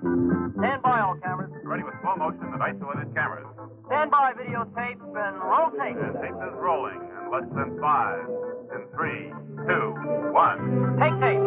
Stand by, all cameras. Ready with slow motion and isolated cameras. Stand by, videotape, and roll tape. And tape is rolling in less than 5, in 3, 2, 1. Take tape.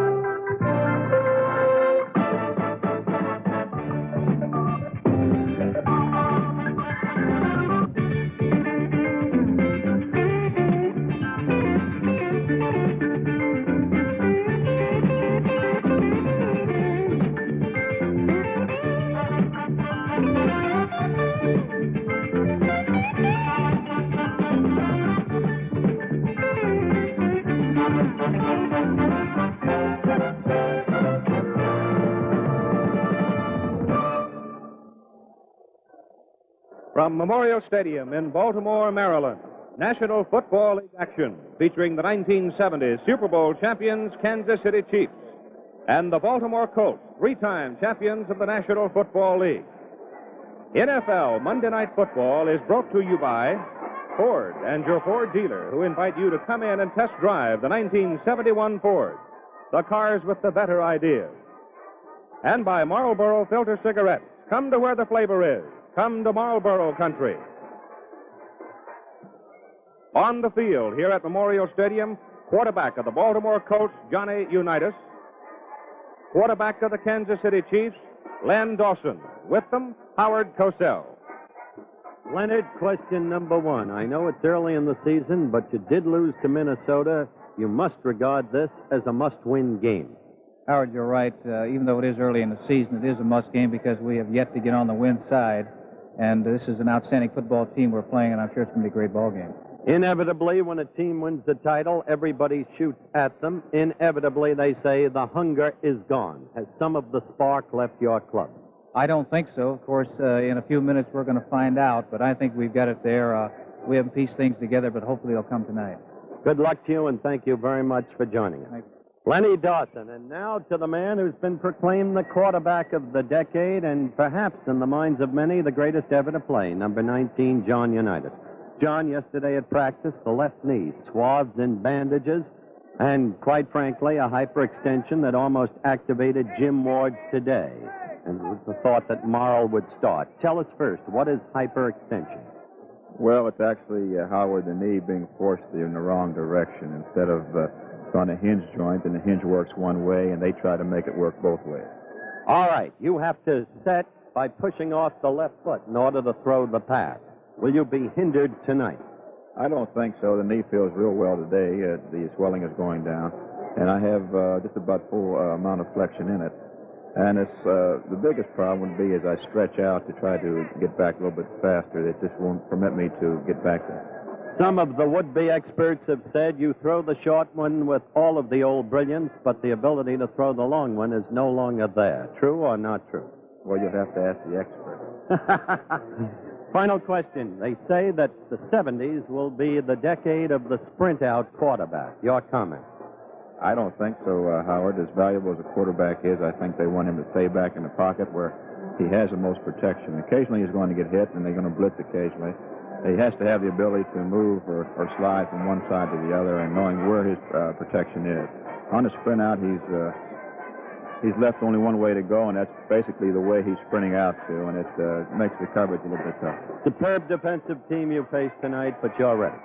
From Memorial Stadium in Baltimore, Maryland, National Football League action featuring the 1970 Super Bowl champions Kansas City Chiefs and the Baltimore Colts, three-time champions of the National Football League. NFL Monday Night Football is brought to you by Ford and your Ford dealer, who invite you to come in and test drive the 1971 Ford, the cars with the better ideas. And by Marlboro Filter Cigarettes. Come to where the flavor is. Come to Marlboro Country. On the field here at Memorial Stadium, quarterback of the Baltimore Colts, Johnny Unitas. Quarterback of the Kansas City Chiefs, Len Dawson. With them, Howard Cosell. Leonard, question number one. I know it's early in the season, but you did lose to Minnesota. You must regard this as a must-win game. Howard, you're right. Even though it is early in the season, it is a must game because we have yet to get on the win side. And this is an outstanding football team we're playing, and I'm sure it's going to be a great ball game. Inevitably, when a team wins the title, everybody shoots at them. Inevitably, they say the hunger is gone. Has some of the spark left your club? I don't think so. Of course, in a few minutes we're going to find out, but I think we've got it there. We haven't pieced things together, but hopefully it'll come tonight. Good luck to you, and thank you very much for joining us. Thank you. Lenny Dawson, and now to the man who's been proclaimed the quarterback of the decade and perhaps in the minds of many the greatest ever to play, number 19, John Unitas. John, yesterday at practice, the left knee swathed in bandages and, quite frankly, a hyperextension that almost activated Jim Ward today. And it was the thought that Morrow would start. Tell us first, what is hyperextension? Well, it's actually, Howard, the knee being forced in the wrong direction instead of on a hinge joint, and the hinge works one way, and they try to make it work both ways. All right, you have to set by pushing off the left foot in order to throw the pass. Will you be hindered tonight? I don't think so. The knee feels real well today. The swelling is going down, and I have just about full amount of flexion in it. And it's the biggest problem would be as I stretch out to try to get back a little bit faster. It just won't permit me to get back there. Some of the would-be experts have said you throw the short one with all of the old brilliance, but the ability to throw the long one is no longer there. True or not true? Well, you'll have to ask the expert. Final question. They say that the 70s will be the decade of the sprint-out quarterback. Your comment? I don't think so, Howard. As valuable as a quarterback is, I think they want him to stay back in the pocket where he has the most protection. Occasionally he's going to get hit, and they're going to blitz occasionally. He has to have the ability to move or slide from one side to the other and knowing where his protection is. On a sprint out, he's left only one way to go, and that's basically the way he's sprinting out to, and it makes the coverage a little bit tougher. Superb defensive team you faced tonight, but you're ready.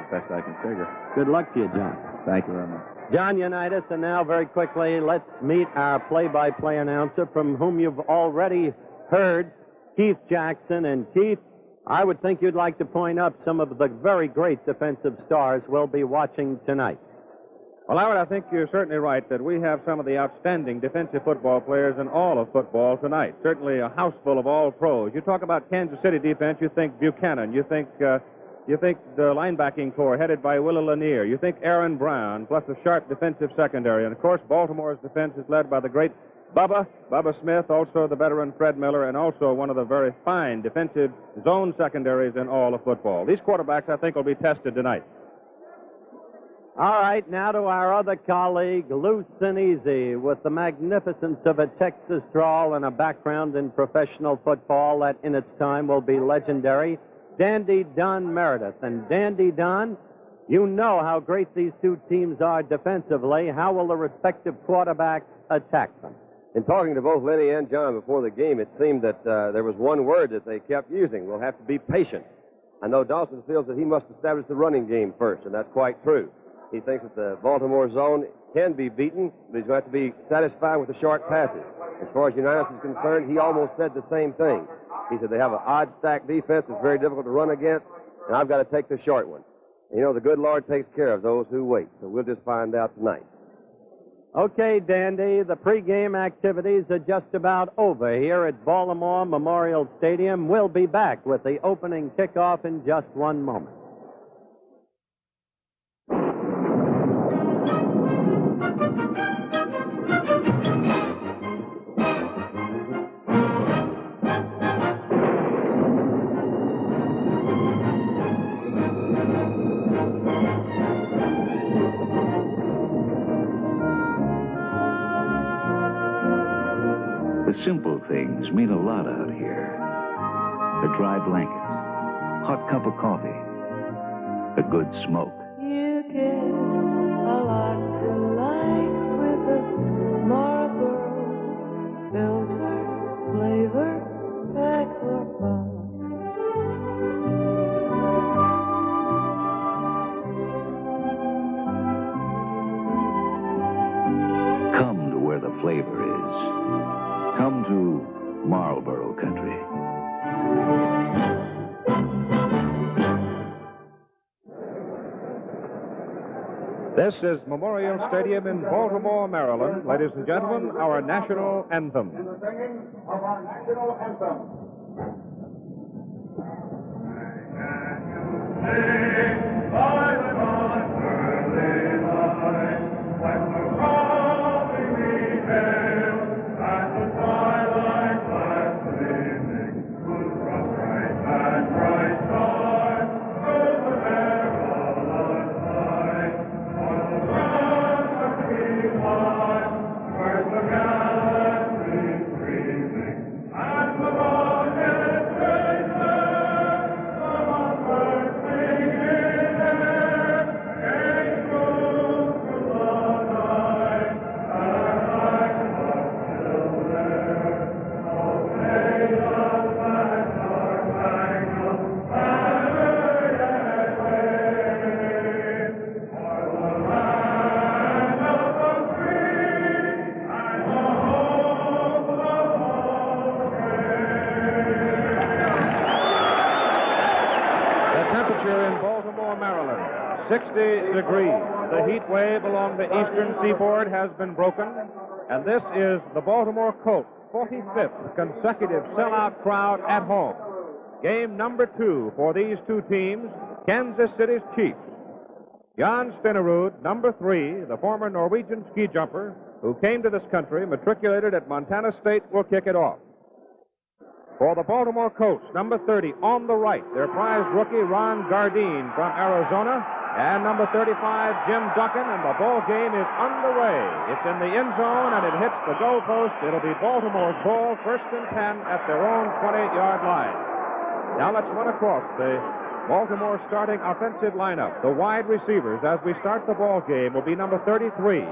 Best I can figure. Good luck to you, John. Thank you very much. John Unitas, and now very quickly, let's meet our play-by-play announcer from whom you've already heard, Keith Jackson. And Keith, I would think you'd like to point up some of the very great defensive stars we'll be watching tonight. Well, Howard, I think you're certainly right that we have some of the outstanding defensive football players in all of football tonight. Certainly a house full of all pros. You talk about Kansas City defense, you think Buchanan. You think the linebacking corps headed by Willie Lanier. You think Aaron Brown, plus a sharp defensive secondary. And, of course, Baltimore's defense is led by the great Bubba Smith, also the veteran Fred Miller, and also one of the very fine defensive zone secondaries in all of football. These quarterbacks, I think, will be tested tonight. All right, now to our other colleague, loose and easy, with the magnificence of a Texas drawl and a background in professional football that in its time will be legendary, Dandy Don Meredith. And Dandy Don, you know how great these two teams are defensively. How will the respective quarterbacks attack them? In talking to both Lenny and John before the game, it seemed that there was one word that they kept using. We'll have to be patient. I know Dawson feels that he must establish the running game first, and that's quite true. He thinks that the Baltimore zone can be beaten, but he's going to have to be satisfied with the short passes. As far as Unitas is concerned, he almost said the same thing. He said they have an odd stack defense that's very difficult to run against, and I've got to take the short one. And, you know, the good Lord takes care of those who wait, so we'll just find out tonight. Okay, Dandy, the pregame activities are just about over here at Baltimore Memorial Stadium. We'll be back with the opening kickoff in just one moment. The simple things mean a lot out here. A dry blanket, hot cup of coffee, a good smoke. You get a lot to like with a Marlboro filter flavor baklava. Come to where the flavor is. Come to Marlboro Country. This is Memorial Stadium in Baltimore, Maryland. Ladies and gentlemen, our national anthem. The singing of our national anthem. Temperature in Baltimore, Maryland, 60 degrees. The heat wave along the eastern seaboard has been broken, and this is the Baltimore Colts' 45th consecutive sellout crowd at home. Game number 2 for these two teams, Kansas City's Chiefs. Jan Spinnerud, number 3, the former Norwegian ski jumper who came to this country, matriculated at Montana State, will kick it off. For the Baltimore Colts, number 30, on the right, their prize rookie, Ron Gardine from Arizona, and number 35, Jim Duncan, and the ball game is underway. It's in the end zone, and it hits the goalpost. It'll be Baltimore's ball, 1st and 10 at their own 28-yard line. Now let's run across the Baltimore starting offensive lineup. The wide receivers, as we start the ball game, will be number 33,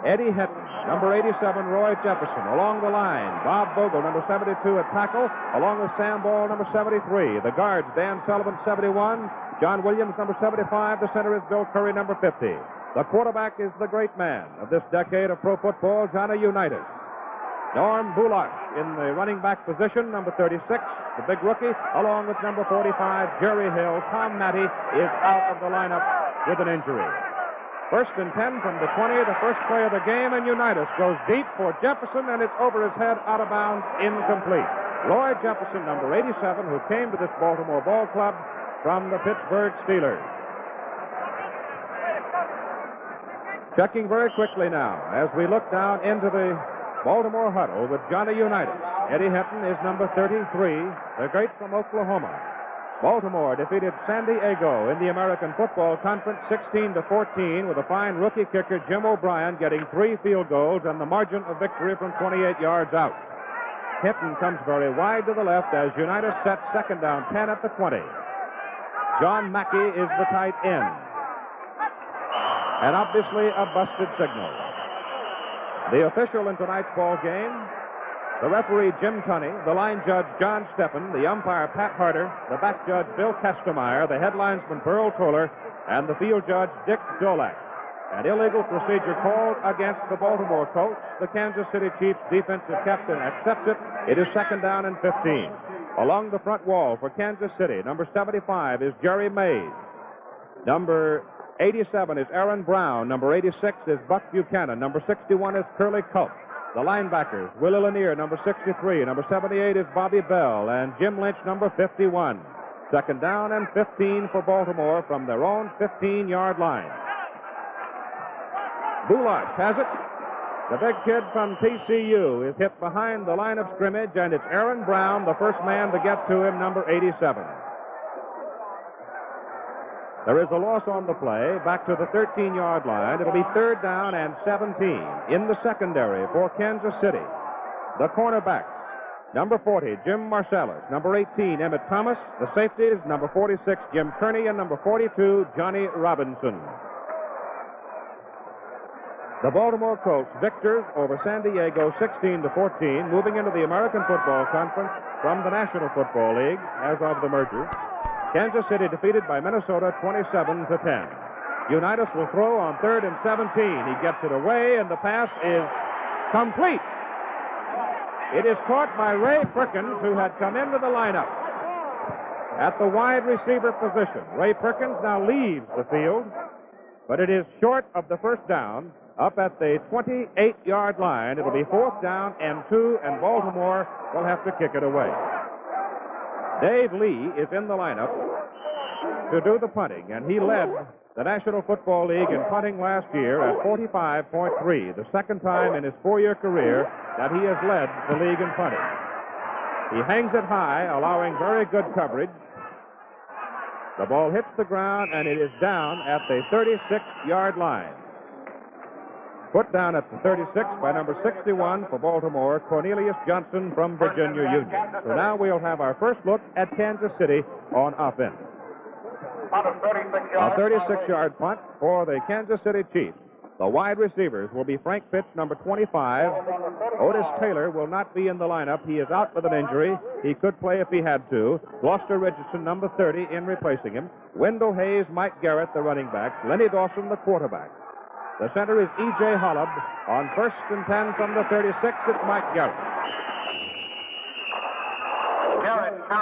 Eddie Hetton, number 87, Roy Jefferson. Along the line, Bob Bogle, number 72 at tackle, along with Sam Ball, number 73. The guards, Dan Sullivan, 71. John Williams, number 75. The center is Bill Curry, number 50. The quarterback is the great man of this decade of pro football, Johnny Unitas. Norm Bullock in the running back position, number 36, the big rookie, along with number 45, Jerry Hill. Tom Matty is out of the lineup with an injury. 1st and 10 from the 20, the first play of the game, and Unitas goes deep for Jefferson, and it's over his head, out of bounds, incomplete. Roy Jefferson, number 87, who came to this Baltimore ball club from the Pittsburgh Steelers. Checking very quickly now as we look down into the Baltimore huddle with Johnny Unitas. Eddie Hetton is number 33, the great from Oklahoma. Baltimore defeated San Diego in the American Football Conference 16-14 with a fine rookie kicker, Jim O'Brien, getting 3 field goals and the margin of victory from 28 yards out. Hetton comes very wide to the left as Unitas sets 2nd down 10 at the 20. John Mackey is the tight end. And obviously a busted signal. The official in tonight's ball game, the referee Jim Tunney, the line judge John Steppen, the umpire Pat Harder, the back judge Bill Kastemeyer, the head linesman Burl Toller, and the field judge Dick Dolak. An illegal procedure called against the Baltimore Colts. The Kansas City Chiefs defensive captain accepts it. It is second down and 15. Along the front wall for Kansas City, number 75 is Jerry Mays. Number 87 is Aaron Brown. Number 86 is Buck Buchanan. Number 61 is Curly Culp. The linebackers, Willie Lanier, number 63. Number 78 is Bobby Bell. And Jim Lynch, number 51. Second down and 15 for Baltimore from their own 15-yard line. Boulash has it. The big kid from TCU is hit behind the line of scrimmage, and it's Aaron Brown, the first man to get to him, number 87. There is a loss on the play, back to the 13-yard line. It'll be third down and 17 in the secondary for Kansas City. The cornerbacks, number 40, Jim Marcellus. Number 18, Emmett Thomas. The safeties, number 46, Jim Kearney, and number 42, Johnny Robinson. The Baltimore Colts victors over San Diego 16-14, moving into the American Football Conference from the National Football League as of the merger. Kansas City defeated by Minnesota 27-10. Unitas will throw on third and 17. He gets it away, and the pass is complete. It is caught by Ray Perkins, who had come into the lineup at the wide receiver position. Ray Perkins now leaves the field, but it is short of the first down. Up at the 28-yard line, it'll be fourth down and 2, and Baltimore will have to kick it away. Dave Lee is in the lineup to do the punting, and he led the National Football League in punting last year at 45.3, the second time in his 4-year career that he has led the league in punting. He hangs it high, allowing very good coverage. The ball hits the ground, and it is down at the 36-yard line. Put down at the 36 by number 61 for Baltimore, Cornelius Johnson from Virginia Union. So now we'll have our first look at Kansas City on offense. A 36-yard punt for the Kansas City Chiefs. The wide receivers will be Frank Fitch, number 25. Otis Taylor will not be in the lineup. He is out with an injury. He could play if he had to. Gloucester Richardson, number 30, in replacing him. Wendell Hayes, Mike Garrett, the running backs. Lenny Dawson, the quarterback. The center is E.J. Holub. On first and 10 from the 36, it's Mike Garrett.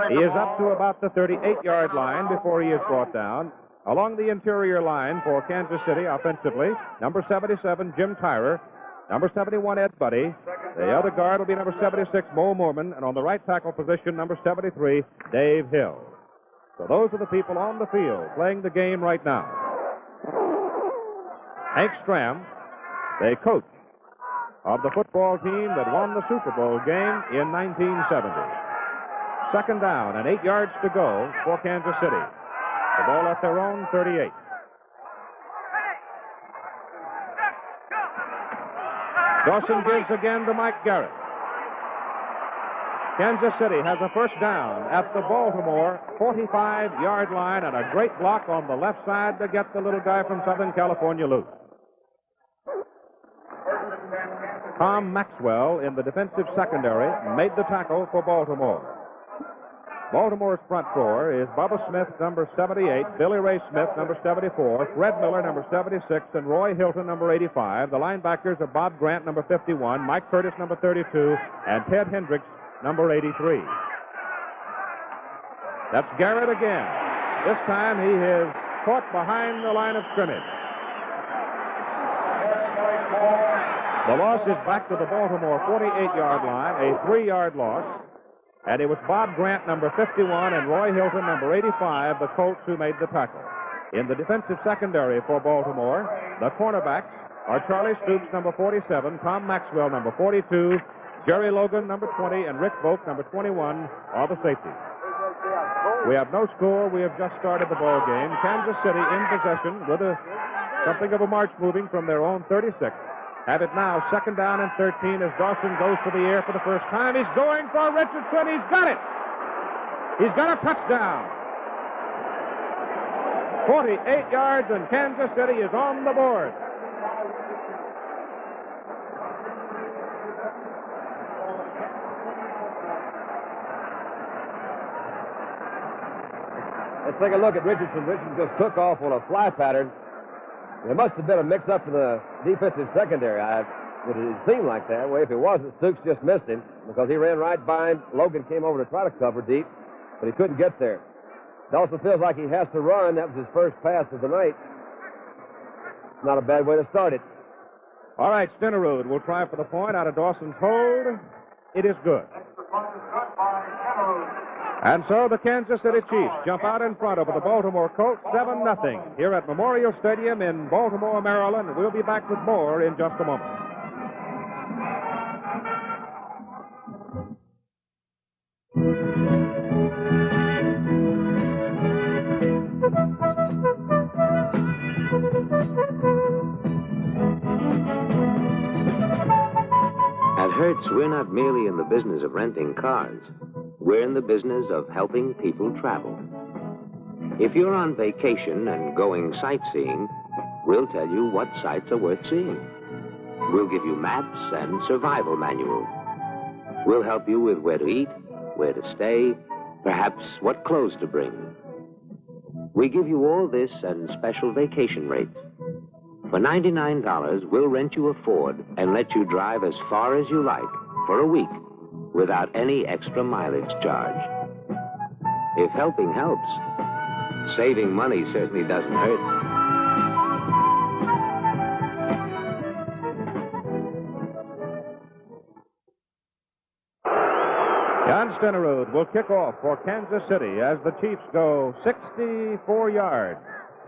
He is up to about the 38-yard line before he is brought down. Along the interior line for Kansas City offensively, number 77, Jim Tyrer. Number 71, Ed Buddy. The other guard will be number 76, Mo Moorman. And on the right tackle position, number 73, Dave Hill. So those are the people on the field playing the game right now. Hank Stram, the coach of the football team that won the Super Bowl game in 1970. Second down and 8 yards to go for Kansas City. The ball at their own 38. Dawson gives again to Mike Garrett. Kansas City has a first down at the Baltimore 45-yard line, and a great block on the left side to get the little guy from Southern California loose. Tom Maxwell in the defensive secondary made the tackle for Baltimore. Baltimore's front four is Bubba Smith, number 78, Billy Ray Smith, number 74, Fred Miller, number 76, and Roy Hilton, number 85. The linebackers are Bob Grant, number 51, Mike Curtis, number 32, and Ted Hendricks, number 83. That's Garrett again. This time he is caught behind the line of scrimmage. The loss is back to the Baltimore 48-yard line, a 3-yard loss. And it was Bob Grant, number 51, and Roy Hilton, number 85, the Colts, who made the tackle. In the defensive secondary for Baltimore, the cornerbacks are Charlie Stoops, number 47, Tom Maxwell, number 42, Jerry Logan, number 20, and Rick Volk, number 21, are the safeties. We have no score. We have just started the ball game. Kansas City in possession with something of a march moving from their own 36. Have it now, second down and 13 as Dawson goes to the air for the first time. He's going for Richardson. He's got it. He's got a touchdown. 48 yards, and Kansas City is on the board. Let's take a look at Richardson. Richardson just took off on a fly pattern. There must have been a mix-up in the defensive secondary. It seemed like that way. If it wasn't, Stooks just missed him because he ran right by him. Logan came over to try to cover deep, but he couldn't get there. Dawson feels like he has to run. That was his first pass of the night. Not a bad way to start it. All right, Stenerud will try for the point out of Dawson's hold. It is good. And so the Kansas City Chiefs jump out in front over the Baltimore Colts 7-0 here at Memorial Stadium in Baltimore, Maryland. We'll be back with more in just a moment. At Hertz, we're not merely in the business of renting cars. We're in the business of helping people travel. If you're on vacation and going sightseeing, we'll tell you what sights are worth seeing. We'll give you maps and survival manuals. We'll help you with where to eat, where to stay, perhaps what clothes to bring. We give you all this and special vacation rates. For $99, we'll rent you a Ford and let you drive as far as you like for a week without any extra mileage charge. If helping helps, saving money certainly doesn't hurt. John Stenerud will kick off for Kansas City as the Chiefs go 64 yards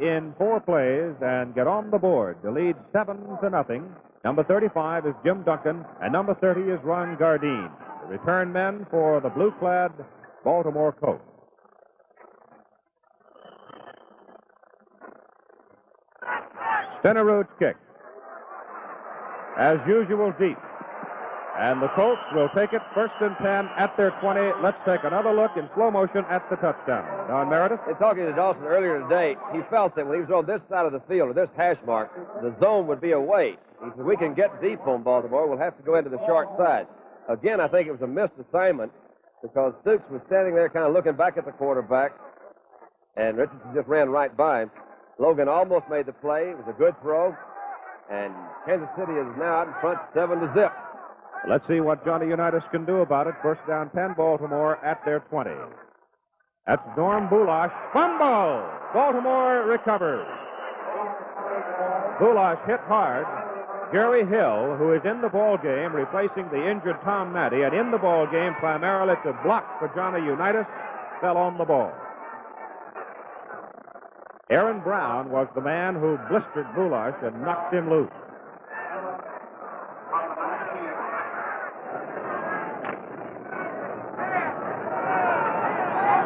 in 4 plays and get on the board to lead 7-0. Number 35 is Jim Duncan, and number 30 is Ron Gardine, the return men for the blue-clad Baltimore Colts. Stenerud's kick, as usual, deep. And the Colts will take it 1st and 10 at their 20. Let's take another look in slow motion at the touchdown. Don Meredith? In talking to Dawson earlier today, he felt that when he was on this side of the field, or this hash mark, the zone would be away. He said, we can get deep on Baltimore. We'll have to go into the short side. Again, I think it was a missed assignment because Stooks was standing there kind of looking back at the quarterback, and Richardson just ran right by him. Logan almost made the play. It was a good throw, and Kansas City is now out in front 7-0. Let's see what Johnny Unitas can do about it. 1st down 10, Baltimore at their 20. That's Norm Bulash. Fumble! Baltimore recovers. Bulash hit hard. Jerry Hill, who is in the ball game, replacing the injured Tom Matty, and in the ball game primarily to block for Johnny Unitas, fell on the ball. Aaron Brown was the man who blistered Bulash and knocked him loose.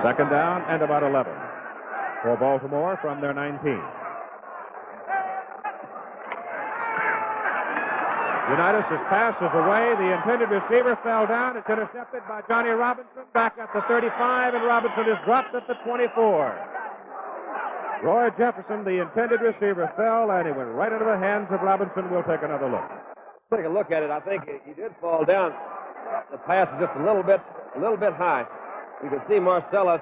Second down and about 11 for Baltimore from their 19. Unitas' pass is away. The intended receiver fell down. It's intercepted by Johnny Robinson back at the 35, and Robinson is dropped at the 24. Roy Jefferson, the intended receiver, fell, and he went right into the hands of Robinson. We'll take another look. Take a look at it. I think he did fall down. The pass is just a little bit high. You can see Marcellus.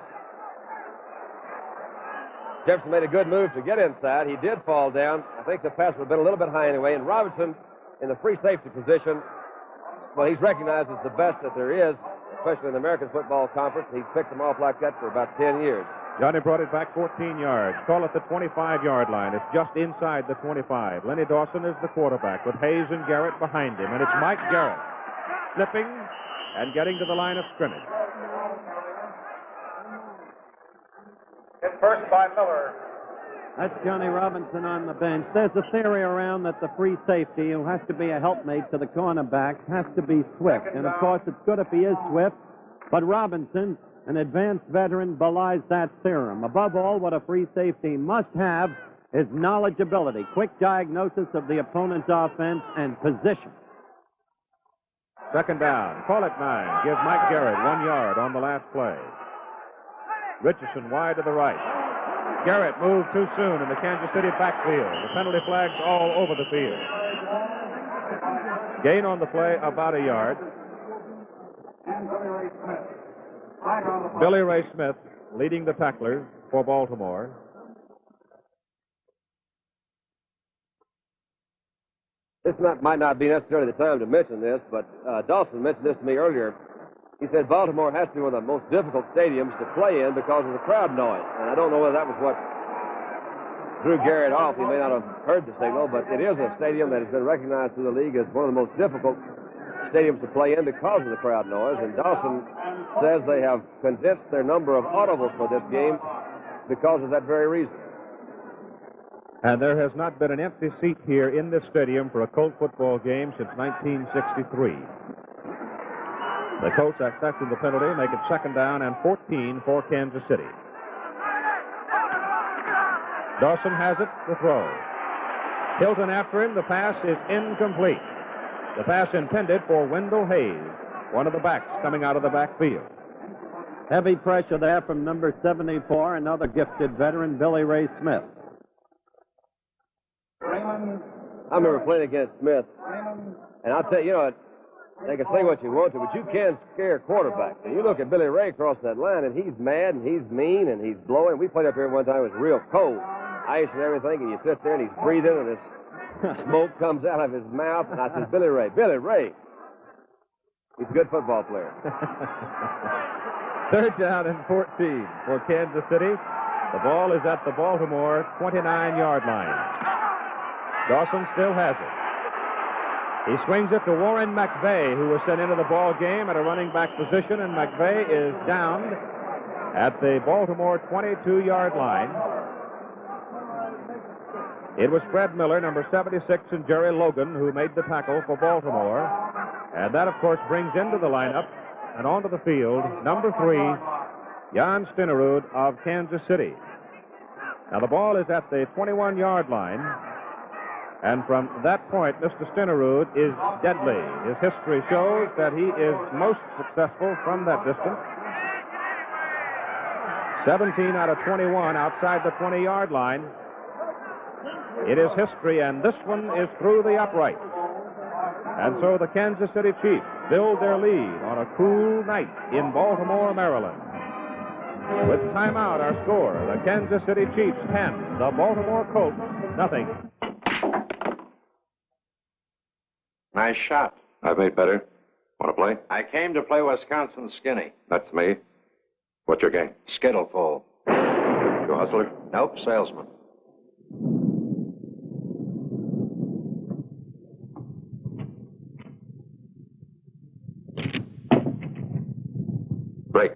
Jefferson made a good move to get inside. He did fall down. I think the pass would have been a little bit high anyway. And Robinson, in the free safety position, well, he's recognized as the best that there is, especially in the American Football Conference. He's picked them off like that for about 10 years. Johnny brought it back 14 yards. Call it the 25-yard line. It's just inside the 25. Lenny Dawson is the quarterback with Hayes and Garrett behind him. And it's Mike Garrett slipping and getting to the line of scrimmage. Hit first by Miller. That's Johnny Robinson on the bench. There's a theory around that the free safety, who has to be a helpmate to the cornerback, has to be swift. And, of course, it's good if he is swift. But Robinson, an advanced veteran, belies that theorem. Above all, what a free safety must have is knowledgeability, quick diagnosis of the opponent's offense, and position. Second down. Call it 9. Give Mike Garrett 1 yard on the last play. Richardson wide to the right. Garrett moved too soon in the Kansas City backfield. The penalty flags all over the field. Gain on the play about a yard. Billy Ray Smith leading the tacklers. for Baltimore. This might not be necessarily the time to mention this, but Dawson mentioned this to me earlier. He said Baltimore has to be one of the most difficult stadiums to play in because of the crowd noise. And I don't know whether that was what drew Garrett off. He may not have heard the signal, but it is a stadium that has been recognized through the league as one of the most difficult stadiums to play in because of the crowd noise. And Dawson says they have condensed their number of audibles for this game because of that very reason. And there has not been an empty seat here in this stadium for a Colt football game since 1963. The Colts accepting the penalty, make it 2nd down and 14 for Kansas City. Dawson has it, the throw. Hilton after him, the pass is incomplete. The pass intended for Wendell Hayes, one of the backs coming out of the backfield. Heavy pressure there from number 74, another gifted veteran, Billy Ray Smith. I remember playing against Smith, and I'll tell you, they can say what you want to, but you can scare quarterbacks. And you look at Billy Ray across that line, and he's mad, and he's mean, and he's blowing. We played up here one time, it was real cold, ice and everything, and you sit there, and he's breathing, and this smoke comes out of his mouth, and I said, Billy Ray. He's a good football player. 3rd down and 14 for Kansas City. The ball is at the Baltimore 29-yard line. Dawson still has it. He swings it to Warren McVeigh, who was sent into the ball game at a running back position, and McVeigh is downed at the Baltimore 22-yard line. It was Fred Miller, number 76, and Jerry Logan who made the tackle for Baltimore. And that, of course, brings into the lineup and onto the field number 3, Jan Stenerud of Kansas City. Now, the ball is at the 21-yard line. And from that point, Mr. Stenerud is deadly. His history shows that he is most successful from that distance. 17 out of 21 outside the 20-yard line. It is history, and this one is through the upright. And so the Kansas City Chiefs build their lead on a cool night in Baltimore, Maryland. With timeout, our score, the Kansas City Chiefs 10, the Baltimore Colts nothing. Nice shot. I've made better. Want to play? I came to play Wisconsin Skinny. That's me. What's your game? Skittleful. You a hustler? Nope, salesman. Break.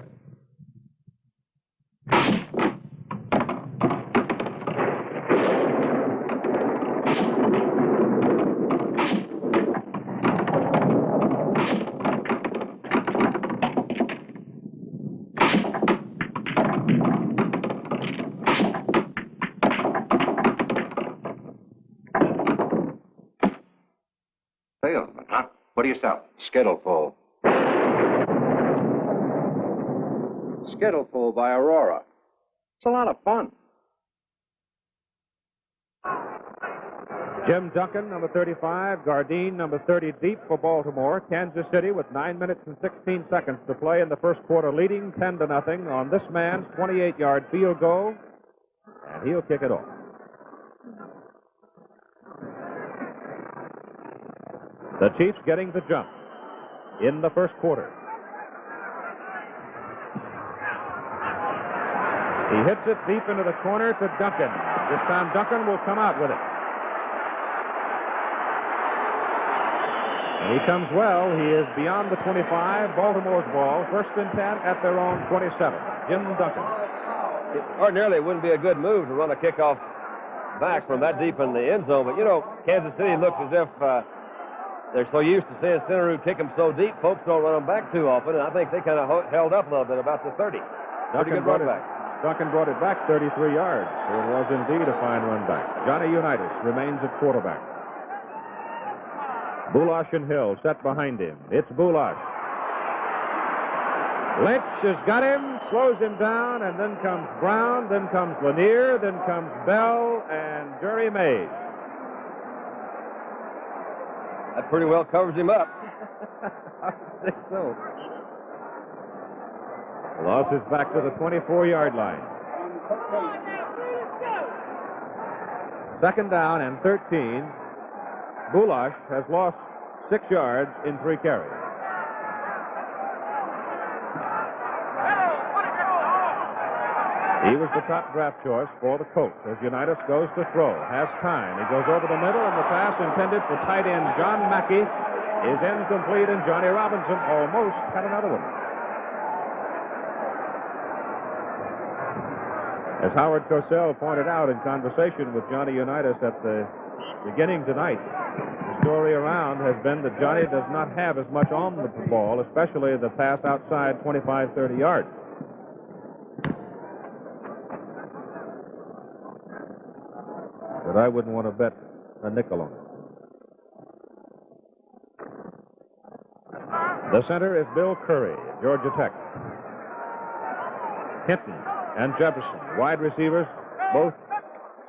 Salesman, huh? What do you sell? Skittleful. Skittleful by Aurora. It's a lot of fun. Jim Duncan, number 35. Gardine, number 30 deep for Baltimore. Kansas City with 9 minutes and 16 seconds to play in the first quarter, leading 10-0 on this man's 28-yard field goal. And he'll kick it off. The Chiefs getting the jump in the first quarter. He hits it deep into the corner to Duncan. This time Duncan will come out with it. And he comes well. He is beyond the 25. Baltimore's ball. 1st and 10 at their own 27. Jim Duncan. Ordinarily, it wouldn't be a good move to run a kickoff back from that deep in the end zone. But, Kansas City looks as if they're so used to seeing Stenerud kick them so deep, folks don't run them back too often. And I think they kind of held up a little bit about the 30. Pretty good run back. Duncan brought it back 33 yards. So it was indeed a fine run back. Johnny Unitas remains at quarterback. Boulash and Hill set behind him. It's Boulash. Lynch has got him, slows him down, and then comes Brown, then comes Lanier, then comes Bell, and Jerry Mays. That pretty well covers him up. I think so. The loss is back to the 24-yard line. Second down and 13. Bulash has lost 6 yards in 3 carries. He was the top draft choice for the Colts as Unitas goes to throw. Has time. He goes over the middle, and the pass intended for tight end John Mackey is incomplete, and Johnny Robinson almost had another one. As Howard Cosell pointed out in conversation with Johnny Unitas at the beginning tonight, the story around has been that Johnny does not have as much on the ball, especially the pass outside 25, 30 yards. But I wouldn't want to bet a nickel on it. The center is Bill Curry, Georgia Tech. Hinton and Jefferson, wide receivers, both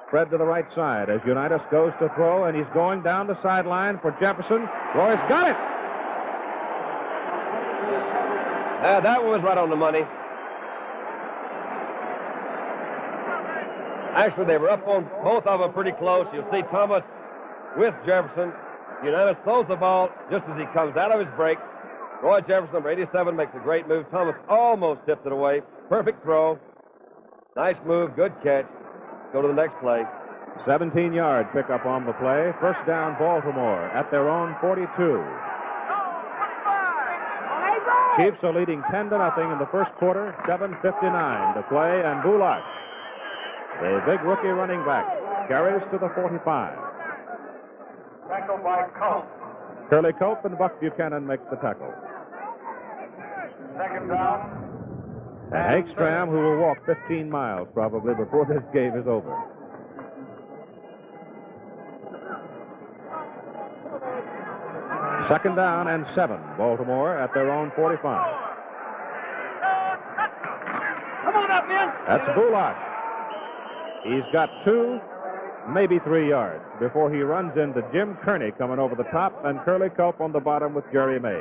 spread to the right side as Unitas goes to throw, and he's going down the sideline for Jefferson. Royce got it! That one was right on the money. Actually, they were up on both of them pretty close. You'll see Thomas with Jefferson. Unitas throws the ball just as he comes out of his break. Roy Jefferson, number 87, makes a great move. Thomas almost tipped it away. Perfect throw. Nice move, good catch. Go to the next play. 17-yard pickup on the play. First down, Baltimore at their own 42. Chiefs are leading 10-0 in the first quarter. 7:59 to play, and Bulash, the big rookie running back, carries to the 45. Tackle by Colt. Curly Cope and Buck Buchanan make the tackle. Second down. And Hank Stram, who will walk 15 miles probably before this game is over. Second down and 7. Baltimore at their own 45. Come on up, man. That's Bulash. He's got 2, maybe 3 yards before he runs into Jim Kearney coming over the top, and Curly Culp on the bottom with Jerry May.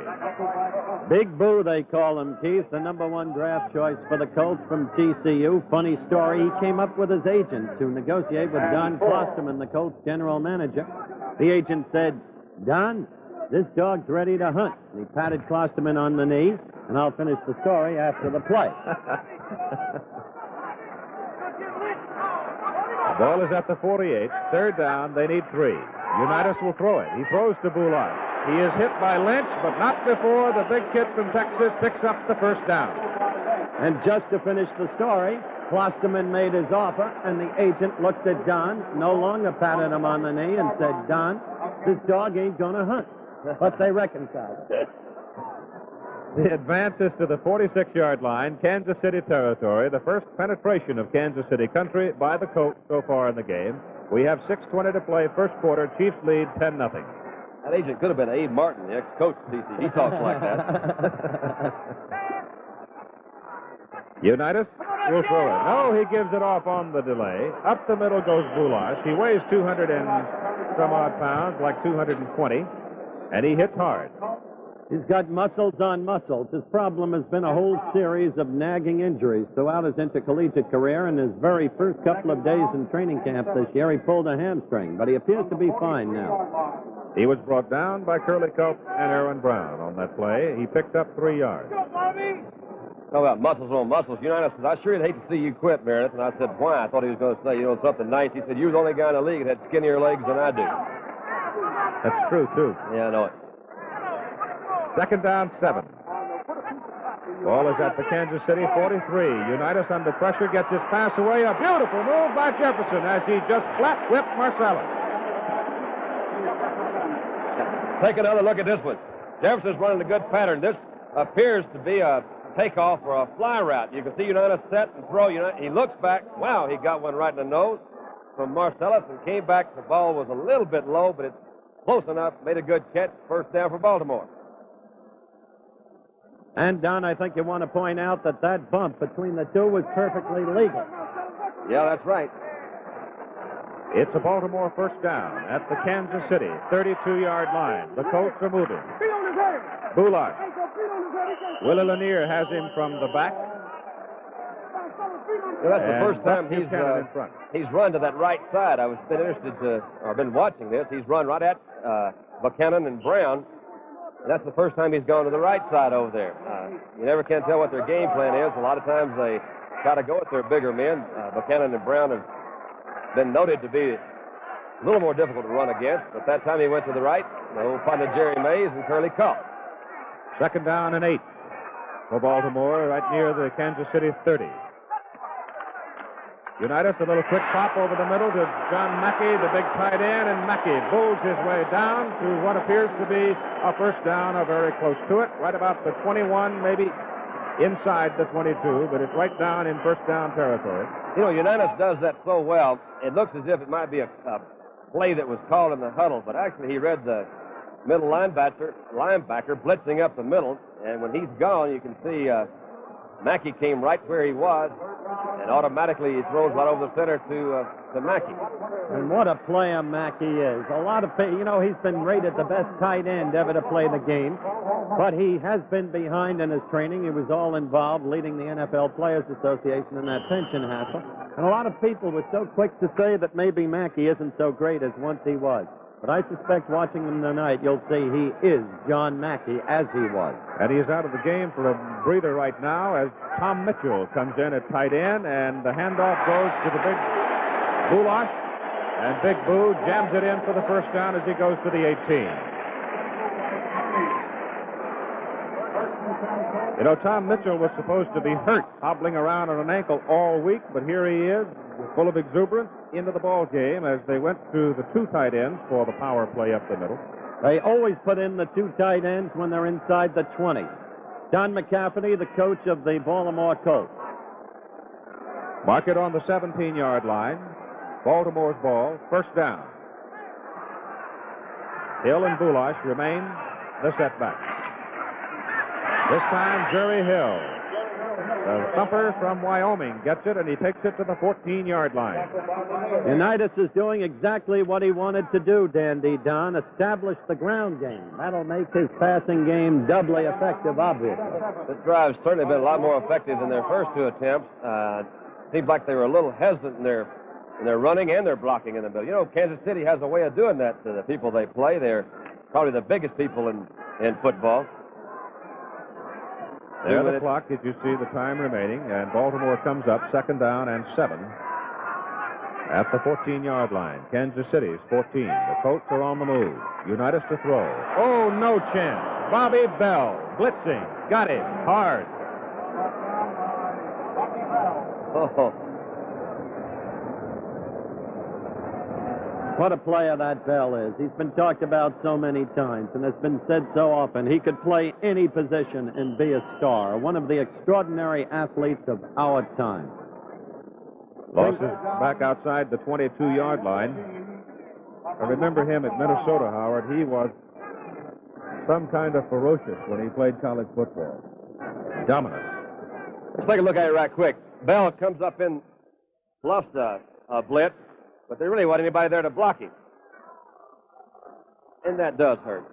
Big Boo, they call him, Keith, the number 1 draft choice for the Colts from TCU. Funny story, he came up with his agent to negotiate with Don Klosterman, the Colts general manager. The agent said, "Don, this dog's ready to hunt." And he patted Klosterman on the knee, and I'll finish the story after the play. The ball is at the 48. Third down, they need 3. Unitas will throw it. He throws to Bulash. He is hit by Lynch, but not before the big kid from Texas picks up the first down. And just to finish the story, Klosterman made his offer, and the agent looked at Don, no longer patted him on the knee, and said, "Don, this dog ain't going to hunt." But they reconciled. The advance is to the 46-yard line, Kansas City territory, the first penetration of Kansas City country by the Colts so far in the game. We have 6:20 to play, first quarter. Chiefs lead 10-0. That agent could have been Abe Martin, the ex-coach of TC. He talks like that. Unitas will throw it. No, he gives it off on the delay. Up the middle goes Bulash. He weighs 200 and some odd pounds, like 220, and he hits hard. He's got muscles on muscles. His problem has been a whole series of nagging injuries throughout his intercollegiate career. In his very first couple of days in training camp this year, he pulled a hamstring, but he appears to be fine now. He was brought down by Curly Culp and Aaron Brown on that play. He picked up 3 yards. Talk about muscles on muscles. Unitas said, "I sure would hate to see you quit, Meredith." And I said, "Why?" I thought he was going to say, something nice. He said, "You're the only guy in the league that had skinnier legs than I do." That's true, too. Yeah, I know it. Second down, 7. Ball is at the Kansas City 43. Unitas under pressure gets his pass away. A beautiful move by Jefferson as he just flat-whipped Marcellus. Take another look at this one. Jefferson's running a good pattern. This appears to be a takeoff or a fly route. You can see Unitas set and throw. He looks back. Wow, he got one right in the nose from Marcellus and came back. The ball was a little bit low, but it's close enough. Made a good catch. First down for Baltimore. And, Don, I think you want to point out that bump between the two was perfectly legal. Yeah, that's right. It's a Baltimore first down at the Kansas City 32-yard line. The Colts are moving. Bulash. Willie Lanier has him from the back. Well, that's the And first time Buck Buchanan in front. he's run to that right side. I was been interested to, or been watching this. He's run right at Buchanan and Brown. And that's the first time he's gone to the right side over there. You never can tell what their game plan is. A lot of times they try to go at their bigger men. Buchanan and Brown have been noted to be a little more difficult to run against. But that time he went to the right. No fun to Jerry Mays and Curly Cup. Second down and 8 for Baltimore, right near the Kansas City 30. Unitas, a little quick pop over the middle to John Mackey, the big tight end, and Mackey bulls his way down to what appears to be a first down or very close to it, right about the 21, maybe inside the 22, but it's right down in first down territory. You know, Unitas does that so well, it looks as if it might be a play that was called in the huddle, but actually he read the middle linebacker blitzing up the middle, and when he's gone, you can see Mackey came right where he was, and automatically he throws right over the center to Mackey. And what a player Mackey is. A lot of people, you know, he's been rated the best tight end ever to play the game, but he has been behind in his training. He was all involved leading the NFL Players Association in that pension hassle. And a lot of people were so quick to say that maybe Mackey isn't so great as once he was. But I suspect watching him tonight, you'll see he is John Mackey as he was. And he is out of the game for a breather right now as Tom Mitchell comes in at tight end, and the handoff goes to the big Boulash, and Big Boo jams it in for the first down as he goes to the 18. You know, Tom Mitchell was supposed to be hurt, hobbling around on an ankle all week, but here he is, full of exuberance, into the ball game as they went to the two tight ends for the power play up the middle. They always put in the two tight ends when they're inside the 20. Don McCafferty, the coach of the Baltimore Colts. Mark it on the 17-yard line. Baltimore's ball, first down. Hill and Boulash remain the setback. This time, Jerry Hill, the thumper from Wyoming, gets it, and he takes it to the 14-yard line. Unitas is doing exactly what he wanted to do, Dandy Don, establish the ground game. That'll make his passing game doubly effective, obviously. This drive's certainly been a lot more effective than their first two attempts. Seems like they were a little hesitant in their running and their blocking in the middle. You know, Kansas City has a way of doing that to the people they play. They're probably the biggest people in football. There the clock, as you see the time remaining, and Baltimore comes up second down and 7 at the 14-yard line. Kansas City's 14. The Colts are on the move. Unitas to throw. Oh, no chance. Bobby Bell blitzing. Got him hard. Oh. What a player that Bell is. He's been talked about so many times, and it's been said so often. He could play any position and be a star. One of the extraordinary athletes of our time. Losses back outside the 22-yard line. I remember him at Minnesota, Howard. He was some kind of ferocious when he played college football. Dominant. Let's take a look at it right quick. Bell comes up in, bluffs a blitz, but there really wasn't anybody there to block him. And that does hurt.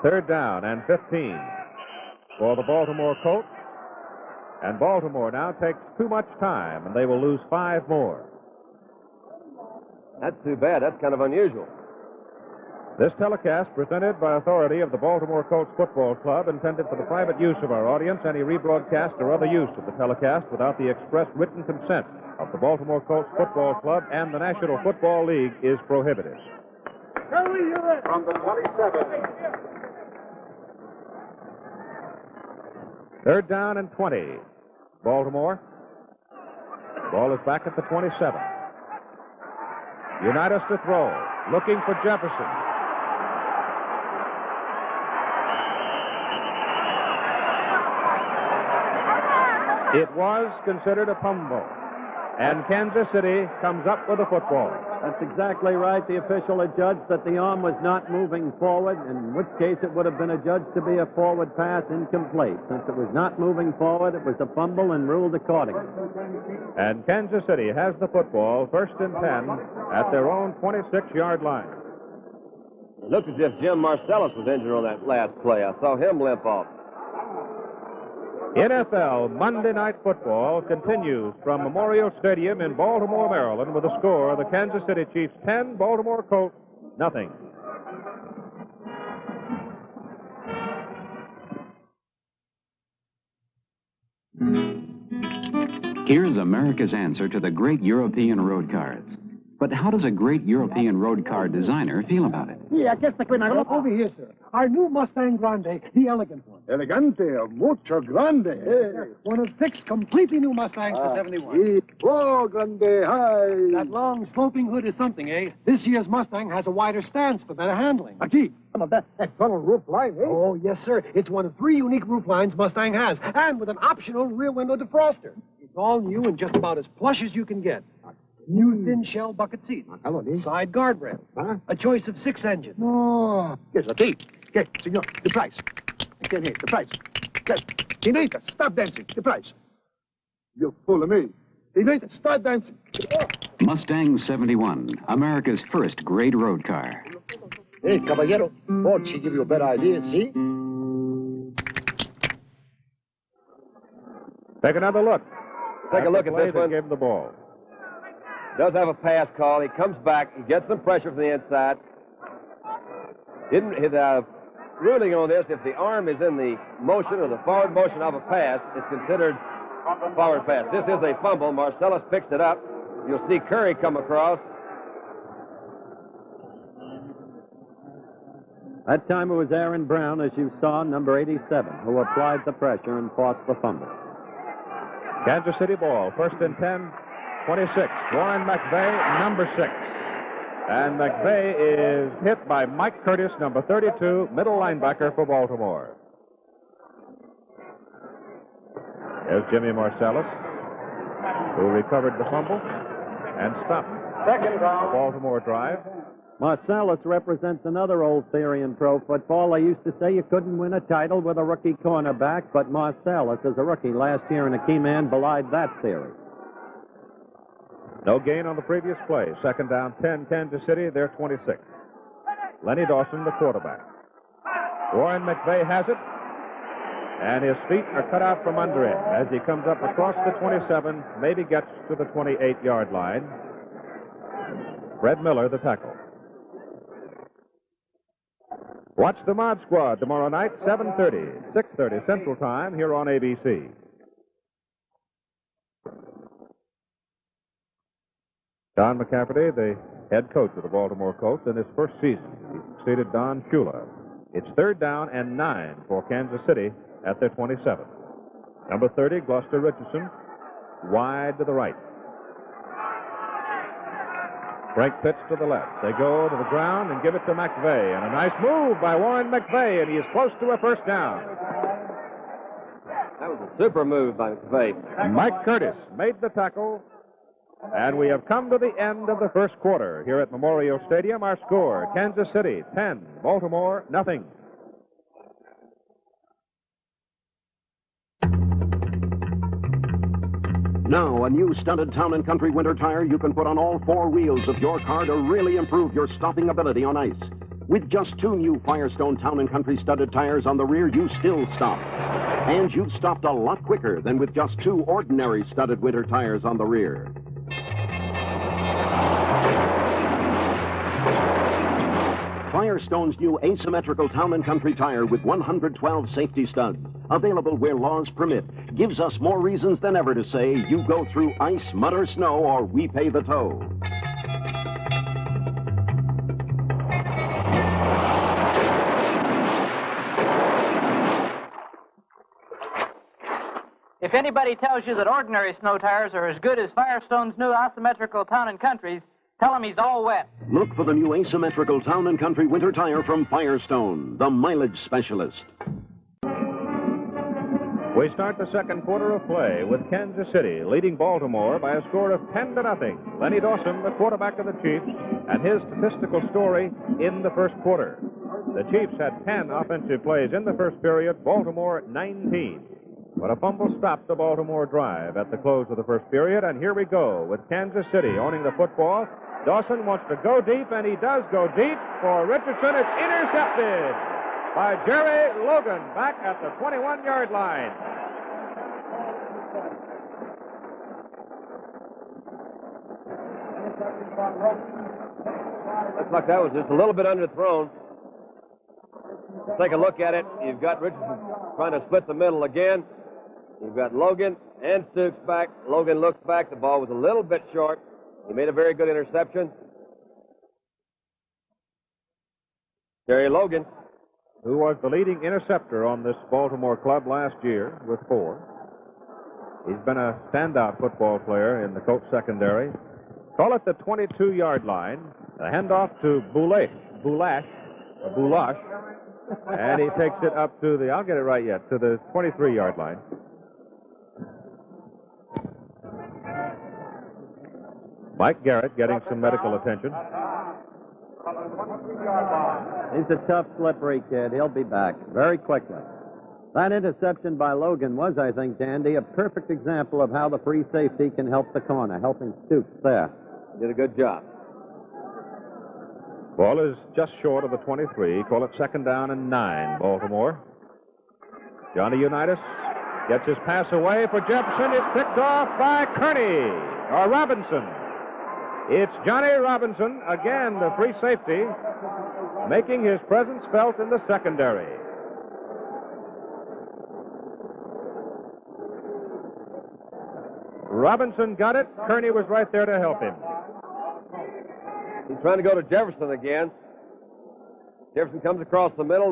Third down and 15 for the Baltimore Colts. And Baltimore now takes too much time, and they will lose 5 more. That's too bad. That's kind of unusual. This telecast, presented by authority of the Baltimore Colts Football Club, intended for the private use of our audience. Any rebroadcast or other use of the telecast without the express written consent of the Baltimore Colts Football Club and the National Football League is prohibited. From the 27. Third down and 20. Baltimore. Ball is back at the 27. Unitas to throw. Looking for Jefferson. It was considered a fumble. And Kansas City comes up with a football. That's exactly right. The official adjudged that the arm was not moving forward, in which case it would have been adjudged to be a forward pass incomplete. Since it was not moving forward, it was a fumble and ruled accordingly. And Kansas City has the football, first and 10, at their own 26-yard line. It looked as if Jim Marcellus was injured on that last play. I saw him limp off. NFL Monday Night Football continues from Memorial Stadium in Baltimore, Maryland, with a score: the Kansas City Chiefs 10, Baltimore Colts nothing. Here's America's answer to the great European road cars. But how does a great European road car designer feel about it? Yeah, I guess the queen. Look over here, sir. Our new Mustang Grande, the elegant one. Elegante, mucho grande. Hey. One of 6 completely new Mustangs for 71. Oh, grande, hi. That long, sloping hood is something, eh? This year's Mustang has a wider stance for better handling. Aquí. That tunnel roof line, eh? Oh, yes, sir. It's one of 3 unique roof lines Mustang has, and with an optional rear window defroster. It's all new and just about as plush as you can get. New thin shell bucket seats. Side guardrail. A choice of 6 engines. Oh. Yes, aquí. Okay, senor, the price. I can't hear the price. Okay. Senorita, stop dancing. The price. You're fooling me. Senorita, start dancing. Mustang 71, America's first great road car. Hey, caballero. Ford should give you a better idea, see? Take another look. Take a look at this one. Gave him the ball. Does have a pass call. He comes back. He gets some pressure from the inside. His ruling on this, if the arm is in the motion or the forward motion of a pass, it's considered a forward pass. This is a fumble. Marcellus picks it up. You'll see Curry come across. That time it was Aaron Brown, as you saw, number 87, who applied the pressure and forced the fumble. Kansas City ball, 1st and 10, 26. Warren McVeigh, number 6. And McVeigh is hit by Mike Curtis, number 32, middle linebacker for Baltimore. There's Jimmy Marcellus, who recovered the fumble and stopped the Baltimore drive. Marcellus represents another old theory in pro football. They used to say you couldn't win a title with a rookie cornerback, but Marcellus, as a rookie last year in a key man, belied that theory. No gain on the previous play. 2nd down, 10, Kansas City. They're 26. Lenny Dawson, the quarterback. Warren McVeigh has it, and his feet are cut out from under him as he comes up across the 27, maybe gets to the 28-yard line. Fred Miller, the tackle. Watch the Mod Squad tomorrow night, 7:30, 6:30 Central Time, here on ABC. Don McCafferty, the head coach of the Baltimore Colts, in his first season. He succeeded Don Shula. It's 3rd down and 9 for Kansas City at their 27. Number 30, Gloucester Richardson, wide to the right. Frank Pitts to the left. They go to the ground and give it to McVeigh. And a nice move by Warren McVeigh, and he is close to a 1st down. That was a super move by McVeigh. Mike Curtis made the tackle. And we have come to the end of the first quarter here at Memorial Stadium. Our score, Kansas City 10, Baltimore nothing. Now, a new studded Town & Country winter tire you can put on all 4 wheels of your car to really improve your stopping ability on ice. With just 2 new Firestone Town & Country studded tires on the rear, you still stop. And you've stopped a lot quicker than with just 2 ordinary studded winter tires on the rear. Firestone's new asymmetrical Town & Country tire with 112 safety studs, available where laws permit, gives us more reasons than ever to say you go through ice, mud, or snow, or we pay the toll. If anybody tells you that ordinary snow tires are as good as Firestone's new asymmetrical Town & Country's, tell him he's all wet. Look for the new asymmetrical Town & Country winter tire from Firestone, the mileage specialist. We start the second quarter of play with Kansas City leading Baltimore by a score of 10-0. Lenny Dawson, the quarterback of the Chiefs, and his statistical story in the first quarter. The Chiefs had 10 offensive plays in the first period, Baltimore 19. But a fumble stopped the Baltimore drive at the close of the first period, and here we go with Kansas City owning the football. Dawson wants to go deep, and he does go deep for Richardson. It's intercepted by Jerry Logan back at the 21-yard line. Looks like that was just a little bit underthrown. Take a look at it. You've got Richardson trying to split the middle again. You've got Logan and Stooks back. Logan looks back. The ball was a little bit short. He made a very good interception. Terry Logan, who was the leading interceptor on this Baltimore club last year with 4. He's been a standout football player in the Colts secondary. Call it the 22-yard line. The handoff to Boulash, and he takes it up to the, I'll get it right yet, to the 23-yard line. Mike Garrett getting some medical attention. He's a tough, slippery kid. He'll be back very quickly. That interception by Logan was, I think, Dandy, a perfect example of how the free safety can help the corner, helping Stooks there. Did a good job. Ball is just short of the 23. Call it 2nd down and 9, Baltimore. Johnny Unitas gets his pass away for Jefferson. It's picked off by Robinson. It's Johnny Robinson, again the free safety, making his presence felt in the secondary. Robinson got it. Kearney was right there to help him. He's trying to go to Jefferson again. Jefferson comes across the middle.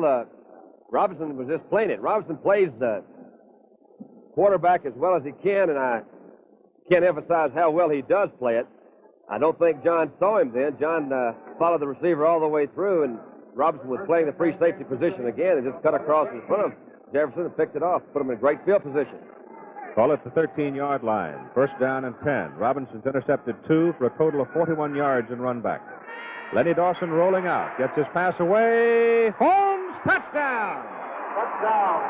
Robinson was just playing it. Robinson plays the quarterback as well as he can, and I can't emphasize how well he does play it. I don't think John saw him then. John followed the receiver all the way through, and Robinson was playing the free safety position again and just cut across in front of Jefferson and picked it off, put him in a great field position. Call it the 13-yard line. 1st down and 10. Robinson's intercepted 2 for a total of 41 yards in run back. Lenny Dawson rolling out. Gets his pass away. Holmes, touchdown! Touchdown.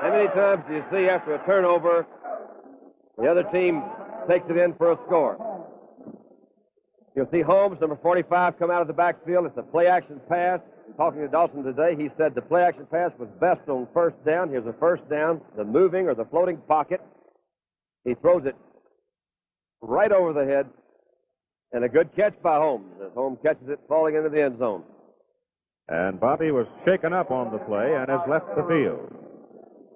How many times do you see after a turnover, the other team takes it in for a score? You'll see Holmes, number 45, come out of the backfield. It's a play-action pass. Talking to Dawson today, he said the play-action pass was best on 1st down. Here's a 1st down, the moving or the floating pocket. He throws it right over the head, and a good catch by Holmes. As Holmes catches it, falling into the end zone. And Bobby was shaken up on the play and has left the field.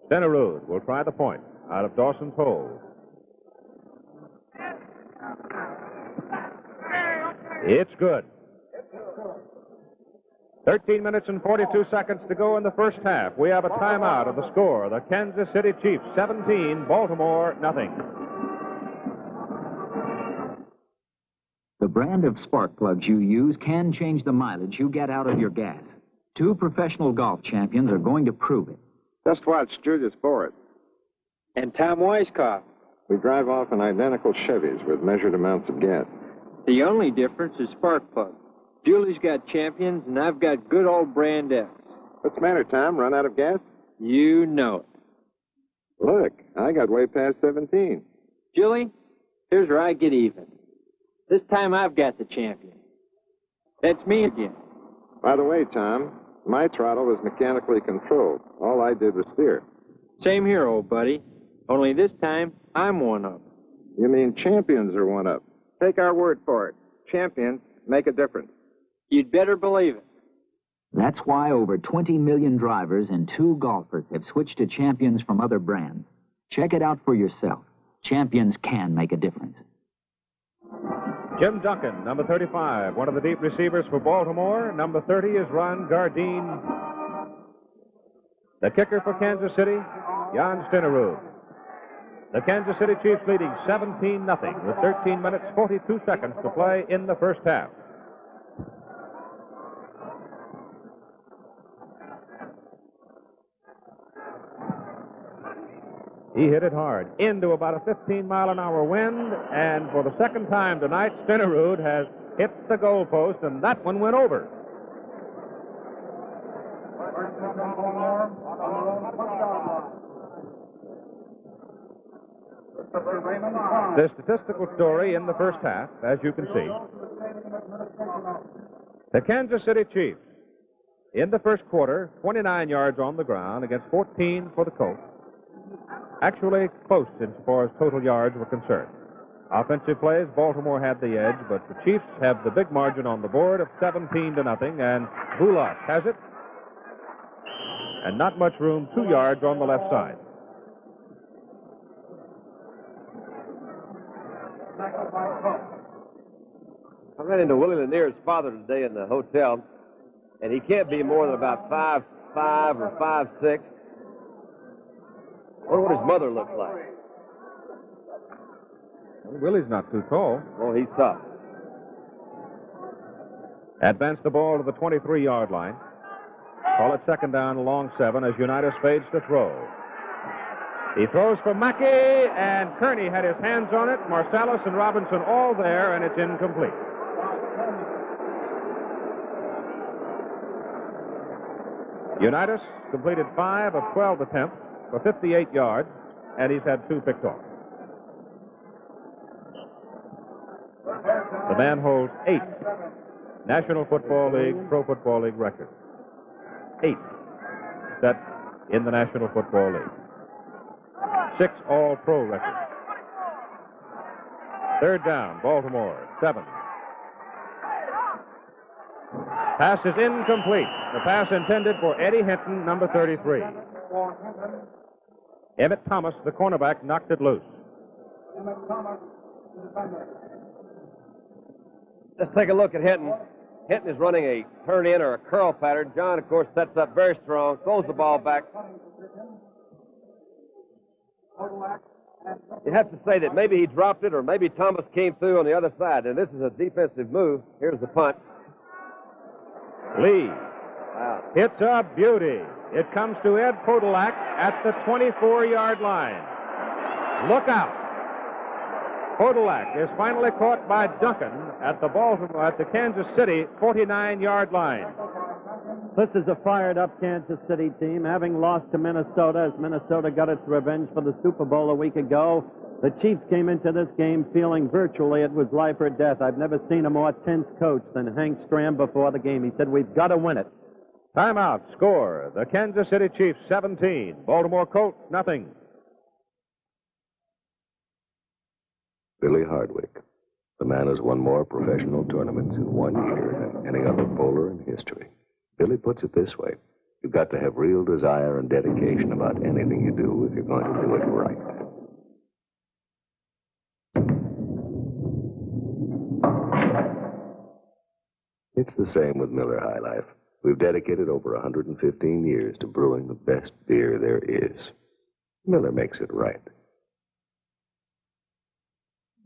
Stenerud will try the point out of Dawson's hole. It's good. 13 minutes and 42 seconds to go in the first half. We have a timeout of the score. The Kansas City Chiefs 17, Baltimore nothing. The brand of spark plugs you use can change the mileage you get out of your gas. 2 professional golf champions are going to prove it. Just watch Julius Boris. And Tom Weisskopf. We drive off in identical Chevys with measured amounts of gas. The only difference is spark plug. Julie's got champions, and I've got good old brand X. What's the matter, Tom? Run out of gas? You know it. Look, I got way past 17. Julie, here's where I get even. This time I've got the champion. That's me again. By the way, Tom, my throttle was mechanically controlled. All I did was steer. Same here, old buddy. Only this time, I'm one up. You mean champions are one up? Take our word for it. Champions make a difference. You'd better believe it. That's why over 20 million drivers and 2 golfers have switched to Champions from other brands. Check it out for yourself. Champions can make a difference. Jim Duncan, number 35, one of the deep receivers for Baltimore. Number 30 is Ron Gardine. The kicker for Kansas City, Jan Stenerud. The Kansas City Chiefs leading 17-0 with 13 minutes, 42 seconds to play in the first half. He hit it hard into about a 15-mile-an-hour wind, and for the second time tonight, Stenerud has hit the goalpost, and that one went over. The statistical story in the first half, as you can see. The Kansas City Chiefs, in the first quarter, 29 yards on the ground against 14 for the Colts. actually close as far as total yards were concerned. Offensive plays, Baltimore had the edge, but the Chiefs have the big margin on the board of 17-0, and Bullock has it. And not much room, 2 yards on the left side. I ran into Willie Lanier's father today in the hotel, and he can't be more than about 5'5" or 5'6". I wonder what his mother looks like. Well, Willie's not too tall. Oh, he's tough. Advance the ball to the 23-yard line. Call it second down along 7 as Unitas fades to throw. He throws for Mackey, and Kearney had his hands on it. Marsalis and Robinson all there, and it's incomplete. Unitas completed 5 of 12 attempts for 58 yards, and he's had 2 picked off. The man holds 8 National Football League, Pro Football League records. 8 set in the National Football League. 6 All-Pro records. Third down, Baltimore, 7. Pass is incomplete. The pass intended for Eddie Hinton, number 33. Emmett Thomas, the cornerback, knocked it loose. Let's take a look at Hinton. Hinton is running a turn-in or a curl pattern. John, of course, sets up very strong, throws the ball back. You have to say that maybe he dropped it or maybe Thomas came through on the other side. And this is a defensive move. Here's the punt. Lee. Wow. It's a beauty. It comes to Ed Podolak at the 24-yard line. Look out. Podolak is finally caught by Duncan at the Kansas City 49-yard line. This is a fired-up Kansas City team, having lost to Minnesota as Minnesota got its revenge for the Super Bowl a week ago. The Chiefs came into this game feeling virtually it was life or death. I've never seen a more tense coach than Hank Stram before the game. He said, "We've got to win it." Timeout. Score. The Kansas City Chiefs 17. Baltimore Colts nothing. Billy Hardwick. The man has won more professional tournaments in 1 year than any other bowler in history. Billy puts it this way. You've got to have real desire and dedication about anything you do if you're going to do it right. It's the same with Miller High Life. We've dedicated over 115 years to brewing the best beer there is. Miller makes it right.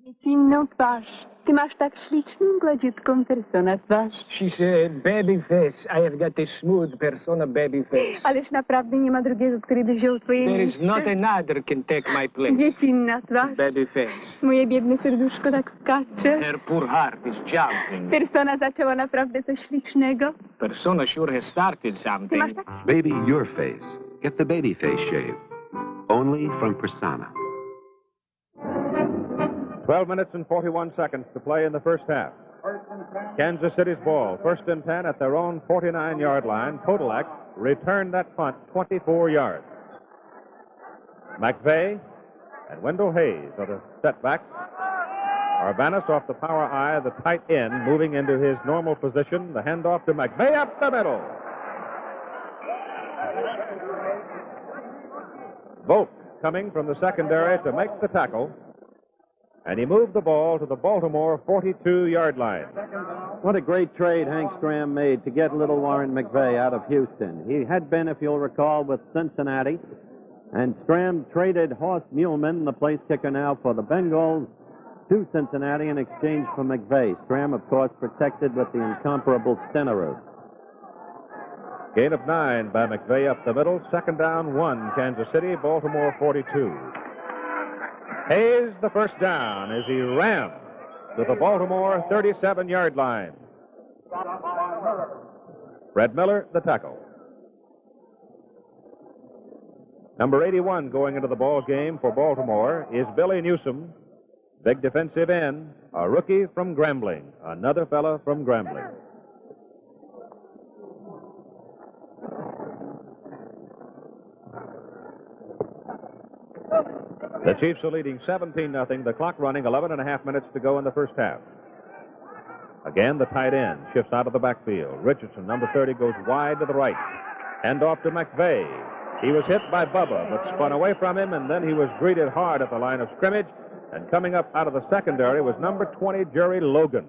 Dziecinną twarz. Ty masz tak śliczną, gładziutką personę twarz. She's a baby face. I have got a smooth persona baby face. Ależ naprawdę nie ma drugiego, który by wziął twoje There is miejsce. not another can take my place. Dziecinna twarz. Baby face. Moje biedne serduszko tak skacze. Her poor heart is jumping. Persona zaczęła naprawdę coś ślicznego. Persona sure has started Ty something. masz tak... Baby your face. Get the baby face shave. Only from Persona. 12 minutes and 41 seconds to play in the first half. Kansas City's ball, 1st and 10 at their own 49-yard line. Podolak returned that punt 24 yards. McVeigh and Wendell Hayes are the setbacks. Arvanis off the power eye, the tight end, moving into his normal position. The handoff to McVeigh up the middle. Volk coming from the secondary to make the tackle. And he moved the ball to the Baltimore 42-yard line. What a great trade Hank Stram made to get little Warren McVeigh out of Houston. He had been, if you'll recall, with Cincinnati. And Stram traded Horst Muhlman, the place kicker now, for the Bengals to Cincinnati in exchange for McVeigh. Stram, of course, protected with the incomparable Stenerud. Gain of 9 by McVeigh up the middle. 2nd down, 1, Kansas City, Baltimore 42. Hayes the first down as he ran to the Baltimore 37-yard line. Fred Miller, the tackle. Number 81 going into the ball game for Baltimore is Billy Newsom, big defensive end, a rookie from Grambling, another fella from Grambling. The Chiefs are leading 17-0. The clock running, 11 and a half minutes to go in the first half. Again, the tight end shifts out of the backfield. Richardson, number 30, goes wide to the right. Hand off to McVeigh. He was hit by Bubba, but spun away from him, and then he was greeted hard at the line of scrimmage. And coming up out of the secondary was number 20, Jerry Logan.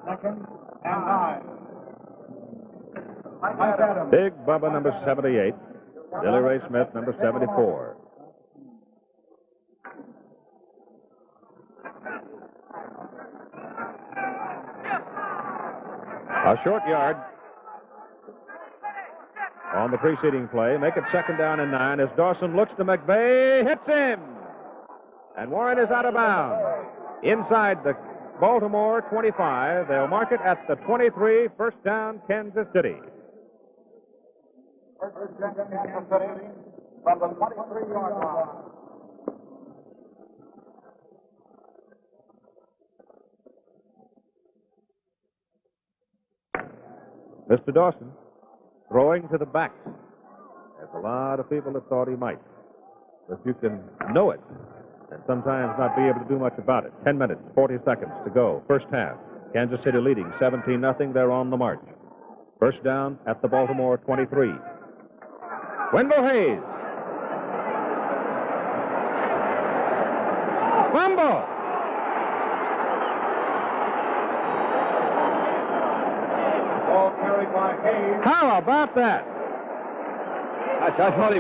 Second and 9. Big Bubba, number 78. Billy Ray Smith, number 74. A short yard on the preceding play. Make it 2nd down and 9 as Dawson looks to McVeigh, hits him. And Warren is out of bounds. Inside the Baltimore 25. They'll mark it at the 23, first down, Kansas City. First down, Kansas City from the 23-yard line. Mr. Dawson throwing to the backs. There's a lot of people that thought he might. But you can know it and sometimes not be able to do much about it. 10 minutes, 40 seconds to go. First half. Kansas City leading 17-0. They're on the march. First down at the Baltimore 23. Wendell Hayes. Fumble. Ball carried by Hayes. How about that? I thought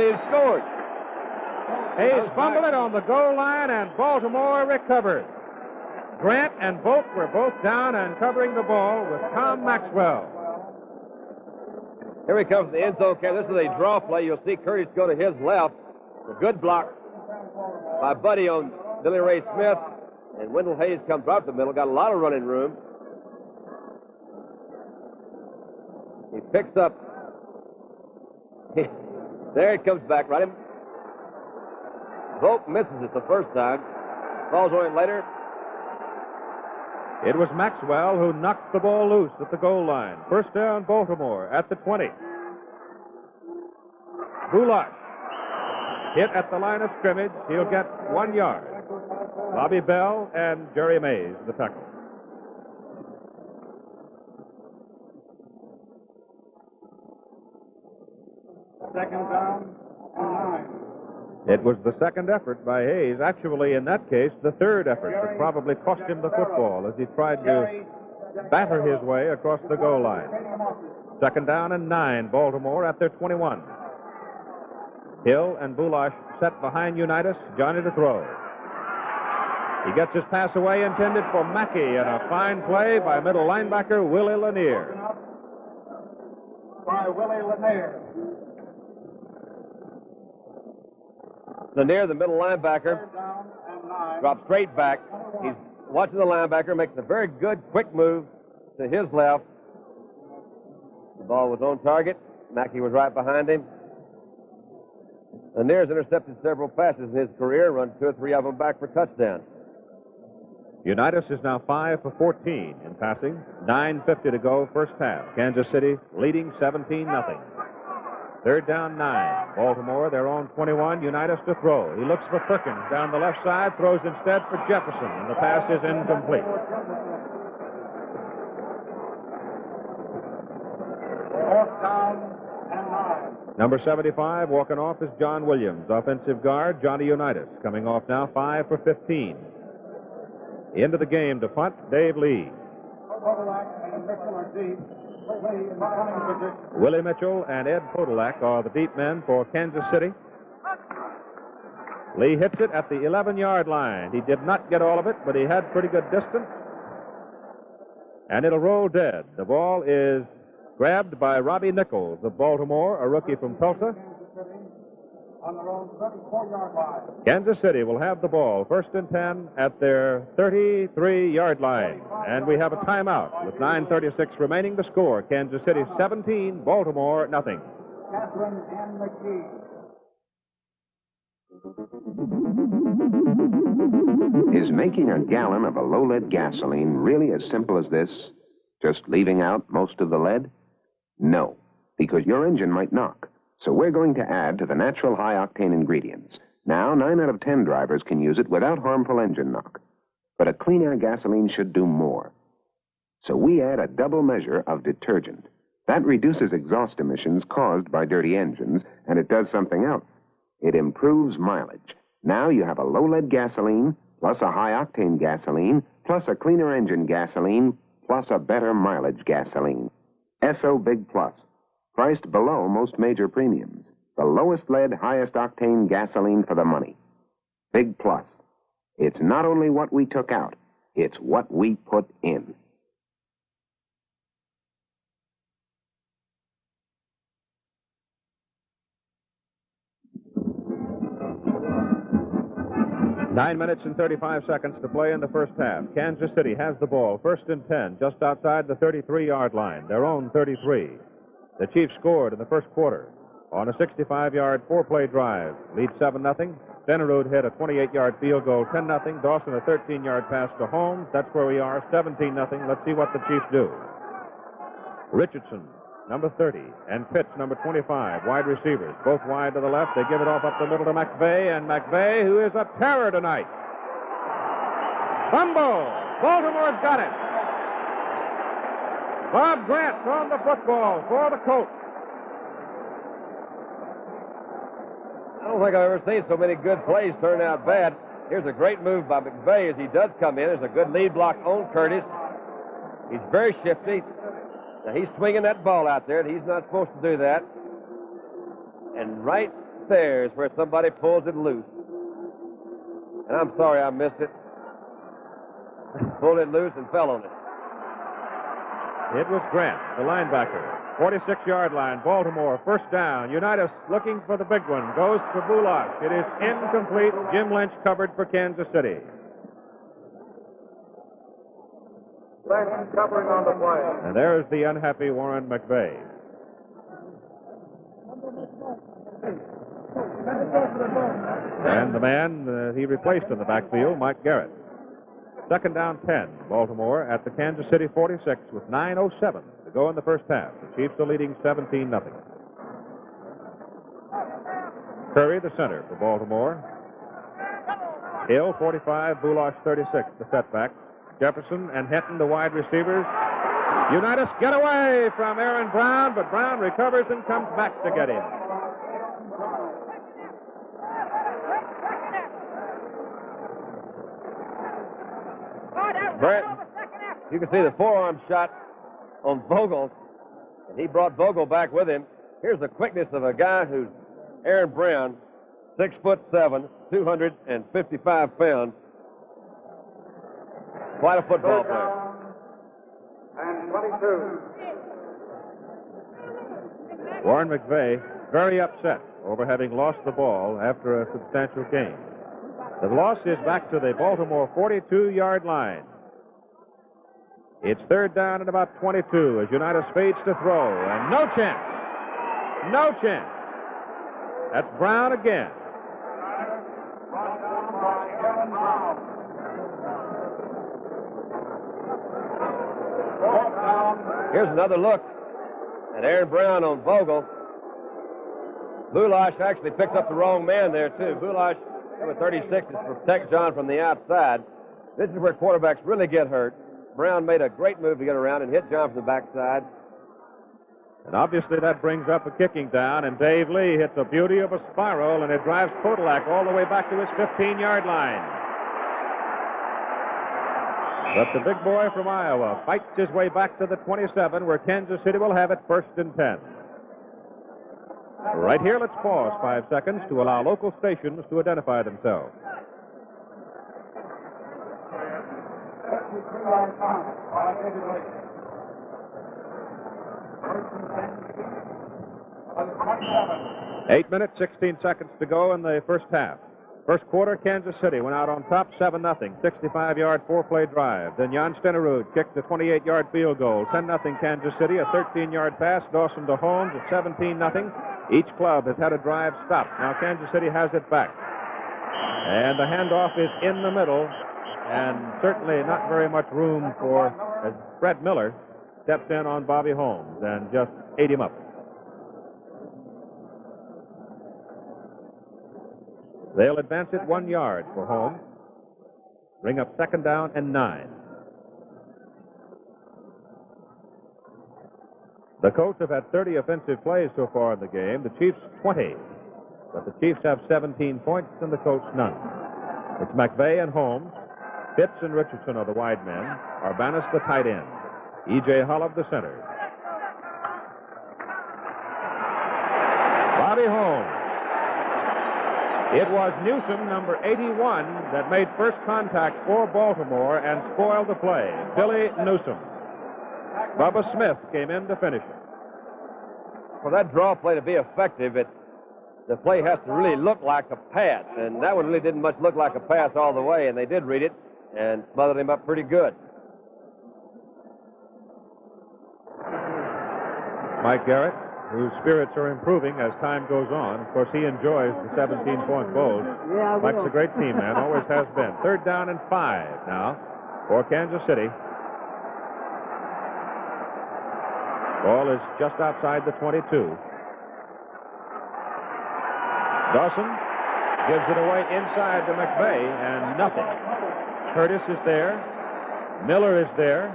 he had scored. Hayes fumbled it on the goal line, and Baltimore recovered. Grant and Volk were both down and covering the ball with Tom Maxwell. Here he comes, the end zone carry. This is a draw play. You'll see Curtis go to his left. A good block by Buddy on Billy Ray Smith. And Wendell Hayes comes right up the middle. Got a lot of running room. He picks up. There it comes back. Right him. Volk misses it the first time. Falls on it later. It was Maxwell who knocked the ball loose at the goal line. First down, Baltimore at the 20. Bullock hit at the line of scrimmage. He'll get 1 yard. Bobby Bell and Jerry Mays, the tackle. Second down and 9. It was the second effort by Hayes. Actually, in that case, the third effort that probably cost him the football as he tried to batter his way across the goal line. Second down and 9, Baltimore at their 21. Hill and Bulash set behind Unitas. Johnny to throw. He gets his pass away intended for Mackey, and a fine play by middle linebacker Willie Lanier. By Willie Lanier. Lanier, the middle linebacker, drops straight back. He's watching the linebacker, makes a very good, quick move to his left. The ball was on target. Mackey was right behind him. Lanier's intercepted several passes in his career, run 2 or 3 of them back for touchdowns. Unitas is now 5 for 14 in passing. 9:50 to go, first half. Kansas City leading 17-0. Third down, 9. Baltimore, they're on 21. Unitas to throw. He looks for Perkins down the left side, throws instead for Jefferson, and the pass is incomplete. Fourth down and 9. Number 75, walking off is John Williams, offensive guard, Johnny Unitas, coming off now 5 for 15. Into the game to punt, Dave Lee. Willie Mitchell and Ed Podolak are the deep men for Kansas City. Lee hits it at the 11-yard line. He did not get all of it, but he had pretty good distance. And it'll roll dead. The ball is grabbed by Robbie Nichols of Baltimore, a rookie from Tulsa. On their own 34-yard line. Kansas City will have the ball, 1st and 10 at their 33-yard line. And we have a timeout with 9:36 remaining to score. Kansas City 17, Baltimore nothing. Catherine and McGee. Is making a gallon of a low-lead gasoline really as simple as this? Just leaving out most of the lead? No, because your engine might knock. So we're going to add to the natural high-octane ingredients. Now, 9 out of 10 drivers can use it without harmful engine knock. But a clean air gasoline should do more. So we add a double measure of detergent. That reduces exhaust emissions caused by dirty engines, and it does something else. It improves mileage. Now you have a low-lead gasoline, plus a high-octane gasoline, plus a cleaner engine gasoline, plus a better mileage gasoline. SO Big Plus, priced below most major premiums. The lowest lead, highest octane gasoline for the money. Big Plus. It's not only what we took out, it's what we put in. Nine minutes and 35 seconds to play in the first half. Kansas City has the ball, 1st and 10, just outside the 33-yard line, their own 33. The Chiefs scored in the first quarter on a 65-yard, 4-play drive. Lead 7-0. Stenerud hit a 28-yard field goal, 10-0. Dawson a 13-yard pass to Holmes. That's where we are, 17-0. Let's see what the Chiefs do. Richardson, number 30, and Pitts, number 25, wide receivers, both wide to the left. They give it off up the middle to McVay, and McVay, who is a terror tonight. Fumble! Baltimore's got it. Bob Grant on the football for the Colts. I don't think I've ever seen so many good plays turn out bad. Here's a great move by McVay as he does come in. There's a good lead block on Curtis. He's very shifty. Now, he's swinging that ball out there, and he's not supposed to do that. And right there is where somebody pulls it loose. And I'm sorry I missed it. Pulled it loose and fell on it. It was Grant, the linebacker. 46-yard line, Baltimore, first down. Unitas looking for the big one. Goes for Bulash. It is incomplete. Jim Lynch covered for Kansas City. Covering on the play. And there's the unhappy Warren McVay. And the man he replaced in the backfield, Mike Garrett. 2nd down 10, Baltimore at the Kansas City 46 with 9:07 to go in the first half. The Chiefs are leading 17-0. Curry, the center for Baltimore. Hill, 45, Bulash, 36, the setback. Jefferson and Hetton, the wide receivers. Unitas get away from Aaron Brown, but Brown recovers and comes back to get him. Brent, you can see the forearm shot on Vogel, and he brought Vogel back with him. Here's the quickness of a guy who's Aaron Brown, 6'7", 255 pounds. Quite a football player. And 22. Warren McVay very upset over having lost the ball after a substantial gain. The loss is back to the Baltimore 42-yard line. It's 3rd down and about 22 as Unitas fades to throw, and no chance. No chance. That's Brown again. Here's another look at Aaron Brown on Vogel. Bulash actually picked up the wrong man there, too. Bulash, number 36, is to protect John from the outside. This is where quarterbacks really get hurt. Brown made a great move to get around and hit John from the backside. And obviously that brings up a kicking down, and Dave Lee hits a beauty of a spiral, and it drives Podolak all the way back to his 15-yard line. But the big boy from Iowa fights his way back to the 27, where Kansas City will have it 1st and 10. Right here, let's pause 5 seconds to allow local stations to identify themselves. Eight minutes, 16 seconds to go in the first half. First quarter, Kansas City went out on top 7-0, 65-yard, 4-play drive. Then Jan Stenerud kicked a 28-yard field goal, 10-0 Kansas City, a 13-yard pass, Dawson to Holmes at 17-0. Each club has had a drive stopped. Now Kansas City has it back. And the handoff is in the middle, and certainly not very much room for, as Fred Miller steps in on Bobby Holmes and just ate him up. They'll advance it 1 yard for home. Bring up 2nd down and 9. The Colts have had 30 offensive plays so far in the game. The Chiefs 20. But the Chiefs have 17 points and the Colts none. It's McVay and Holmes. Pitts and Richardson are the wide men. Urbanus the tight end. E.J. Holub the center. Bobby Holmes. It was Newsom, number 81, that made first contact for Baltimore and spoiled the play. Billy Newsom. Bubba Smith came in to finish it. For that draw play to be effective, the play has to really look like a pass, and that one really didn't much look like a pass all the way, and they did read it and smothered him up pretty good. Mike Garrett, whose spirits are improving as time goes on. Of course, he enjoys the 17-point bowls. Mike's a great team man, always has been. 3rd down and 5 now for Kansas City. Ball is just outside the 22. Dawson gives it away inside to McVay, and nothing. Curtis is there. Miller is there.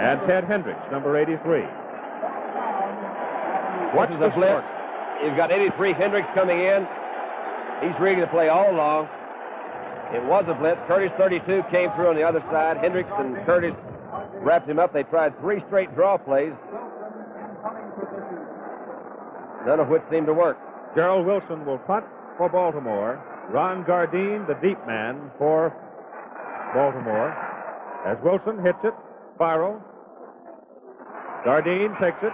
And Ted Hendricks, number 83. Watch the blitz. You've got 83 Hendricks coming in. He's reading the play all along. It was a blitz. Curtis 32 came through on the other side. Hendricks and Curtis wrapped him up. They tried 3 straight draw plays, none of which seemed to work. Gerald Wilson will punt for Baltimore. Ron Gardine, the deep man for Baltimore. As Wilson hits it, spiral. Gardine takes it.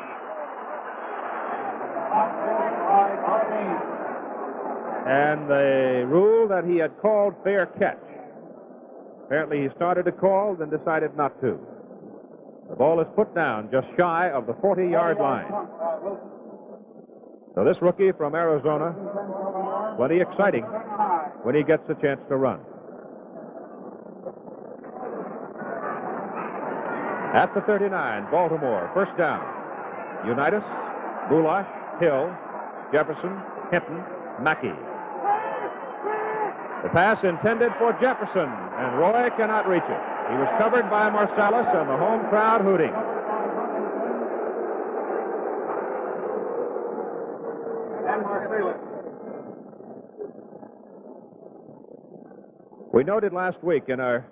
And they ruled that he had called fair catch. Apparently he started to call, then decided not to. The ball is put down just shy of the 40-yard line. So this rookie from Arizona, plenty exciting when he gets a chance to run. At the 39, Baltimore, 1st down. Unitas, Bulash, Hill, Jefferson, Hinton, Mackey. The pass intended for Jefferson, and Roy cannot reach it. He was covered by Marsalis and the home crowd hooting. We noted last week in our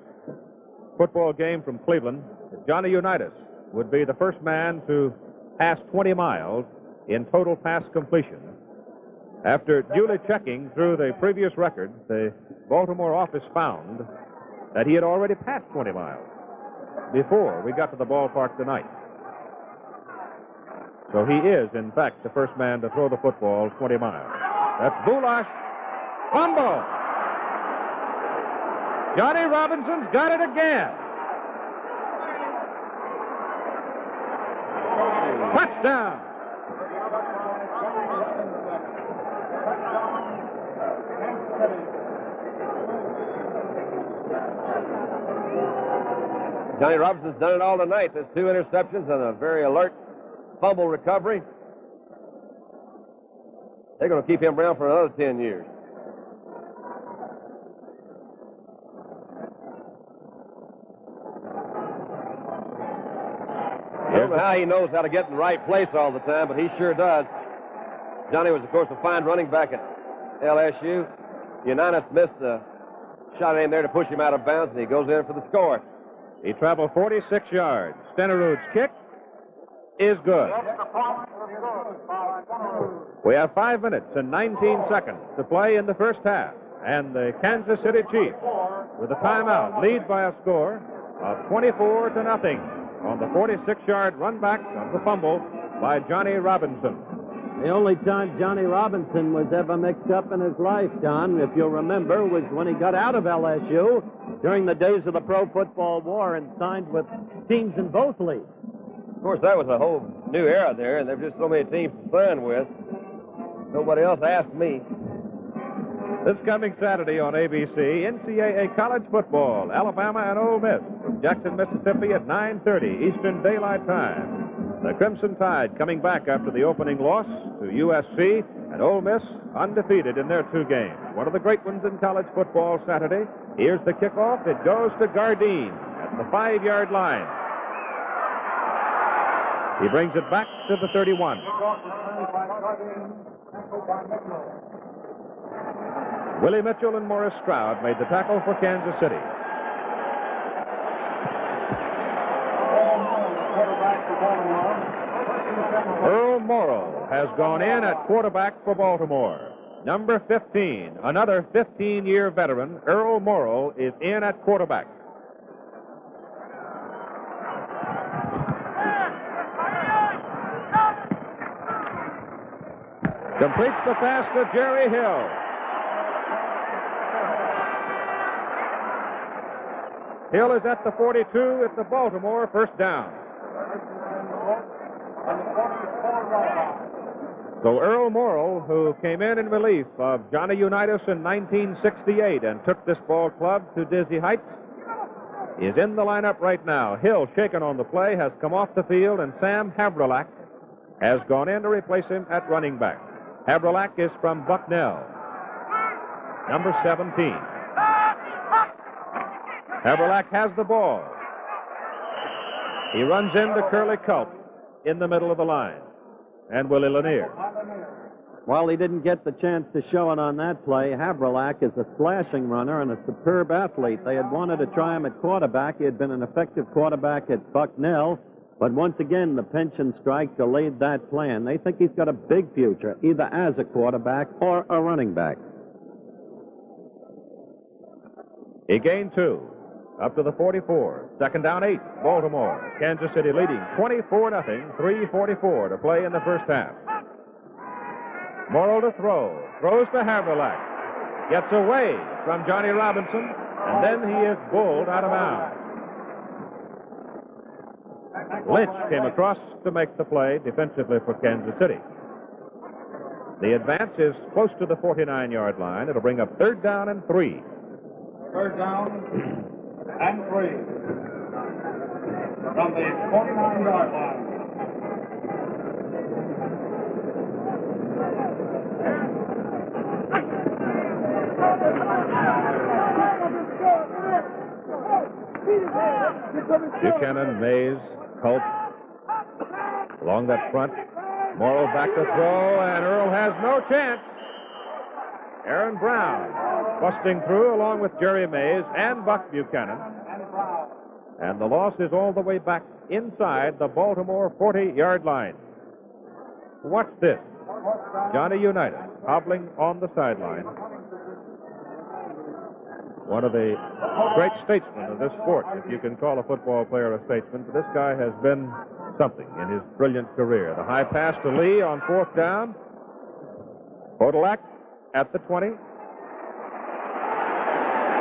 football game from Cleveland that Johnny Unitas would be the first man to pass 20 miles in total pass completion. After duly checking through the previous record, the Baltimore office found that he had already passed 20 miles before we got to the ballpark tonight. So he is, in fact, the first man to throw the football 20 miles. That's Bulash. Fumble! Johnny Robinson's got it again. Touchdown! Johnny Robinson's done it all tonight. There's 2 interceptions and a very alert fumble recovery. They're going to keep him around for another 10 years. I don't know how he knows how to get in the right place all the time, but he sure does. Johnny was, of course, a fine running back at LSU. Unitas missed a shot in there to push him out of bounds, and he goes in for the score. He traveled 46 yards. Stenerud's kick is good. We have 5 minutes and 19 seconds to play in the first half. And the Kansas City Chiefs, with a timeout, lead by a score of 24-0 on the 46-yard run back of the fumble by Johnny Robinson. The only time Johnny Robinson was ever mixed up in his life, Don, if you'll remember, was when he got out of LSU during the days of the Pro Football War and signed with teams in both leagues. Of course, that was a whole new era there, and there were just so many teams to sign with. Nobody else asked me. This coming Saturday on ABC, NCAA college football, Alabama and Ole Miss from Jackson, Mississippi at 9:30 Eastern Daylight Time. The Crimson Tide coming back after the opening loss to USC, and Ole Miss undefeated in their 2 games. One of the great ones in college football Saturday. Here's the kickoff. It goes to Gardine at the 5-yard line. He brings it back to the 31. Willie Mitchell and Morris Stroud made the tackle for Kansas City. Earl Morrow has gone in at quarterback for Baltimore. Number 15, another 15-year veteran, Earl Morrow, is in at quarterback. Completes the pass to Jerry Hill. Hill is at the 42 at the Baltimore first down. So Earl Morrow, who came in relief of Johnny Unitas in 1968 and took this ball club to dizzy heights, is in the lineup right now. Hill, shaken on the play, has come off the field, and Sam Havrelak has gone in to replace him at running back. Havrelak is from Bucknell, number 17. Havrelak has the ball. He runs into Curly Culp in the middle of the line, and Willie Lanier. Well, he didn't get the chance to show it on that play. Havrelak is a slashing runner and a superb athlete. They had wanted to try him at quarterback. He had been an effective quarterback at Bucknell, but once again, the pension strike delayed that plan. They think he's got a big future, either as a quarterback or a running back. He gained 2. Up to the 44. Second down 8. Baltimore. Kansas City leading 24-0. 3:44 to play in the first half. Morrow to throw. Throws to Havrelak. Gets away from Johnny Robinson, and then he is bowled out of bounds. Lynch came across to make the play defensively for Kansas City. The advance is close to the 49-yard line. It'll bring up 3rd down and 3. 3rd down and 3. From the 49-yard line. Buchanan, Mays, Culp along that front. Morrow back to throw, and Earl has no chance. Aaron Brown busting through along with Jerry Mays and Buck Buchanan. And the loss is all the way back inside the Baltimore 40-yard line. Watch this. Johnny Unitas hobbling on the sideline. One of the great statesmen of this sport, if you can call a football player a statesman. But this guy has been something in his brilliant career. The high pass to Lee on 4th down. Podolak at the 20.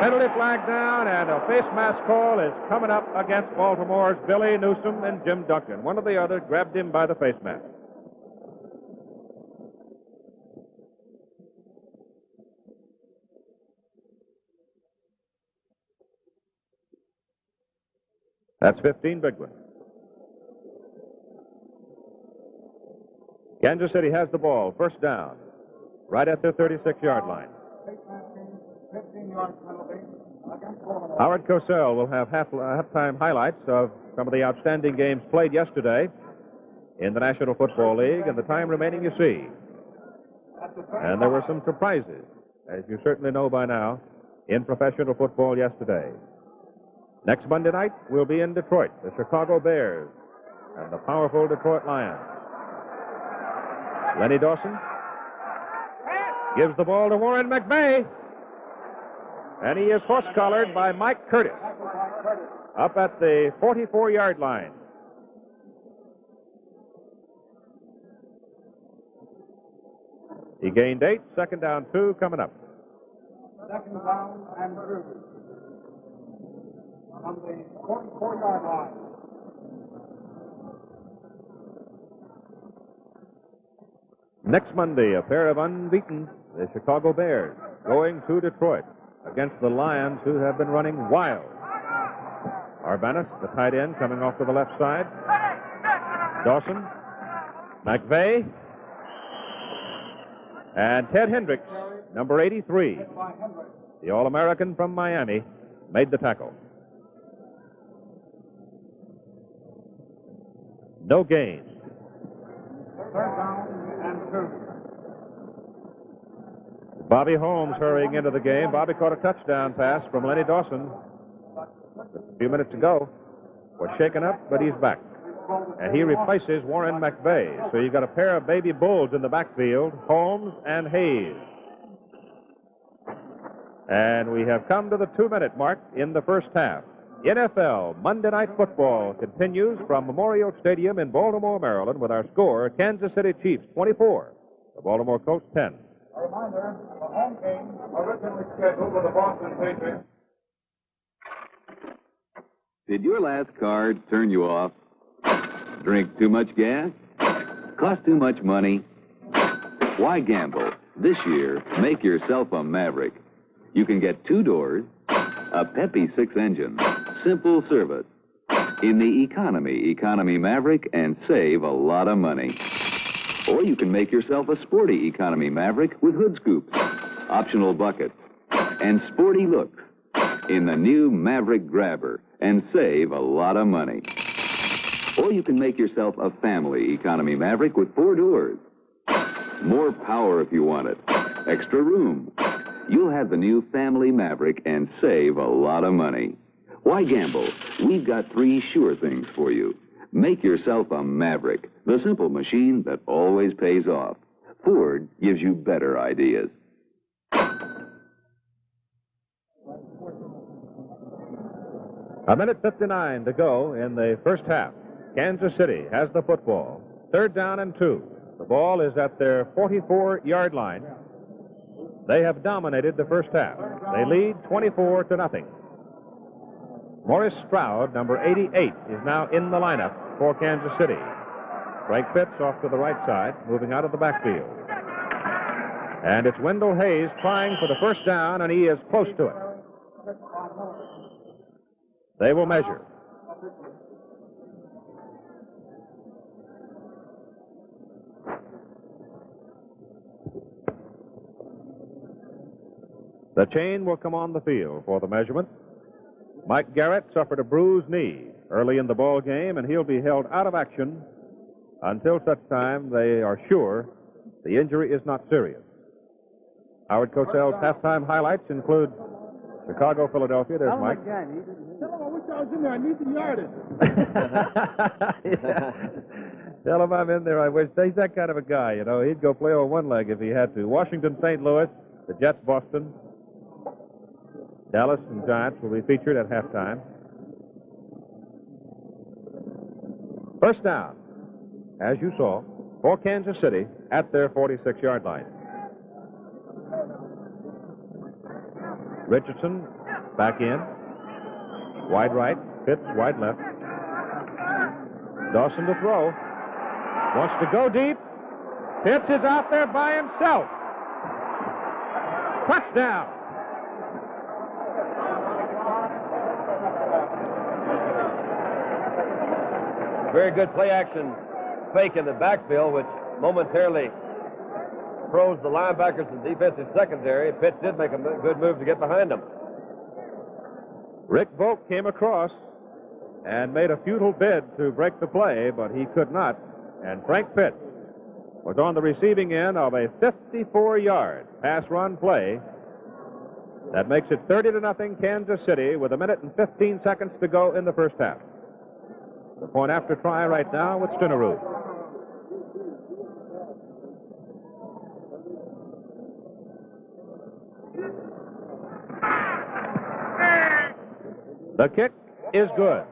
Penalty flag down, and a face mask call is coming up against Baltimore's Billy Newsom and Jim Duncan. One of the others grabbed him by the face mask. That's 15 big ones. Kansas City has the ball. First down. Right at their 36-yard line. Howard Cosell will have halftime highlights of some of the outstanding games played yesterday in the National Football League, and the time remaining you see. And there were some surprises, as you certainly know by now, in professional football yesterday. Next Monday night, we'll be in Detroit, the Chicago Bears and the powerful Detroit Lions. Lenny Dawson gives the ball to Warren McVay, and he is horse-collared by Mike Curtis up at the 44-yard line. He gained 8, second down 2 coming up. Second down and 2. On the 44-yard line. Next Monday, a pair of unbeaten, the Chicago Bears, going to Detroit against the Lions, who have been running wild. Arbanis, the tight end, coming off to the left side. Dawson, McVeigh, and Ted Hendricks, number 83, the All-American from Miami, made the tackle. No gain. Third down and 2. Bobby Holmes hurrying into the game. Bobby caught a touchdown pass from Lenny Dawson a few minutes ago. Was shaken up, but he's back. And he replaces Warren McVeigh. So you've got a pair of baby bulls in the backfield, Holmes and Hayes. And we have come to the 2-minute mark in the first half. NFL Monday Night Football continues from Memorial Stadium in Baltimore, Maryland, with our score, Kansas City Chiefs 24, the Baltimore Colts 10. A reminder, the home game originally scheduled with the Boston Patriots. Did your last card turn you off? Drink too much gas? Cost too much money? Why gamble? This year, make yourself a Maverick. You can get 2 doors, a peppy 6-engine, simple service in the Economy Maverick and save a lot of money. Or you can make yourself a sporty Economy Maverick with hood scoops, optional buckets, and sporty looks in the new Maverick Grabber and save a lot of money. Or you can make yourself a family Economy Maverick with 4 doors. More power if you want it. Extra room. You'll have the new Family Maverick and save a lot of money. Why gamble? We've got 3 sure things for you. Make yourself a Maverick, the simple machine that always pays off. Ford gives you better ideas. A minute 59 to go in the first half. Kansas City has the football. 3rd down and 2. The ball is at their 44-yard line. They have dominated the first half. They lead 24-0. Morris Stroud, number 88, is now in the lineup for Kansas City. Frank Pitts off to the right side, moving out of the backfield. And it's Wendell Hayes trying for the first down, and he is close to it. They will measure. The chain will come on the field for the measurement. Mike Garrett suffered a bruised knee early in the ball game, and he'll be held out of action until such time they are sure the injury is not serious. Howard Cosell's halftime highlights include Chicago, Philadelphia. There's Mike. Tell him I wish I was in there. I need the yardage. Tell him I'm in there. I wish. He's that kind of a guy, you know. He'd go play on one leg if he had to. Washington, St. Louis, the Jets, Boston. Dallas and Giants will be featured at halftime. First down, as you saw, for Kansas City at their 46-yard line. Richardson back in. Wide right, Pitts wide left. Dawson to throw. Wants to go deep. Pitts is out there by himself. Touchdown. Very good play-action fake in the backfield, which momentarily froze the linebackers and defensive secondary. Pitts did make a good move to get behind them. Rick Volk came across and made a futile bid to break the play, but he could not. And Frank Pitts was on the receiving end of a 54-yard pass-run play that makes it 30-0 Kansas City with 1 minute and 15 seconds to go in the first half. The point after try right now with Stenerud. The kick is good.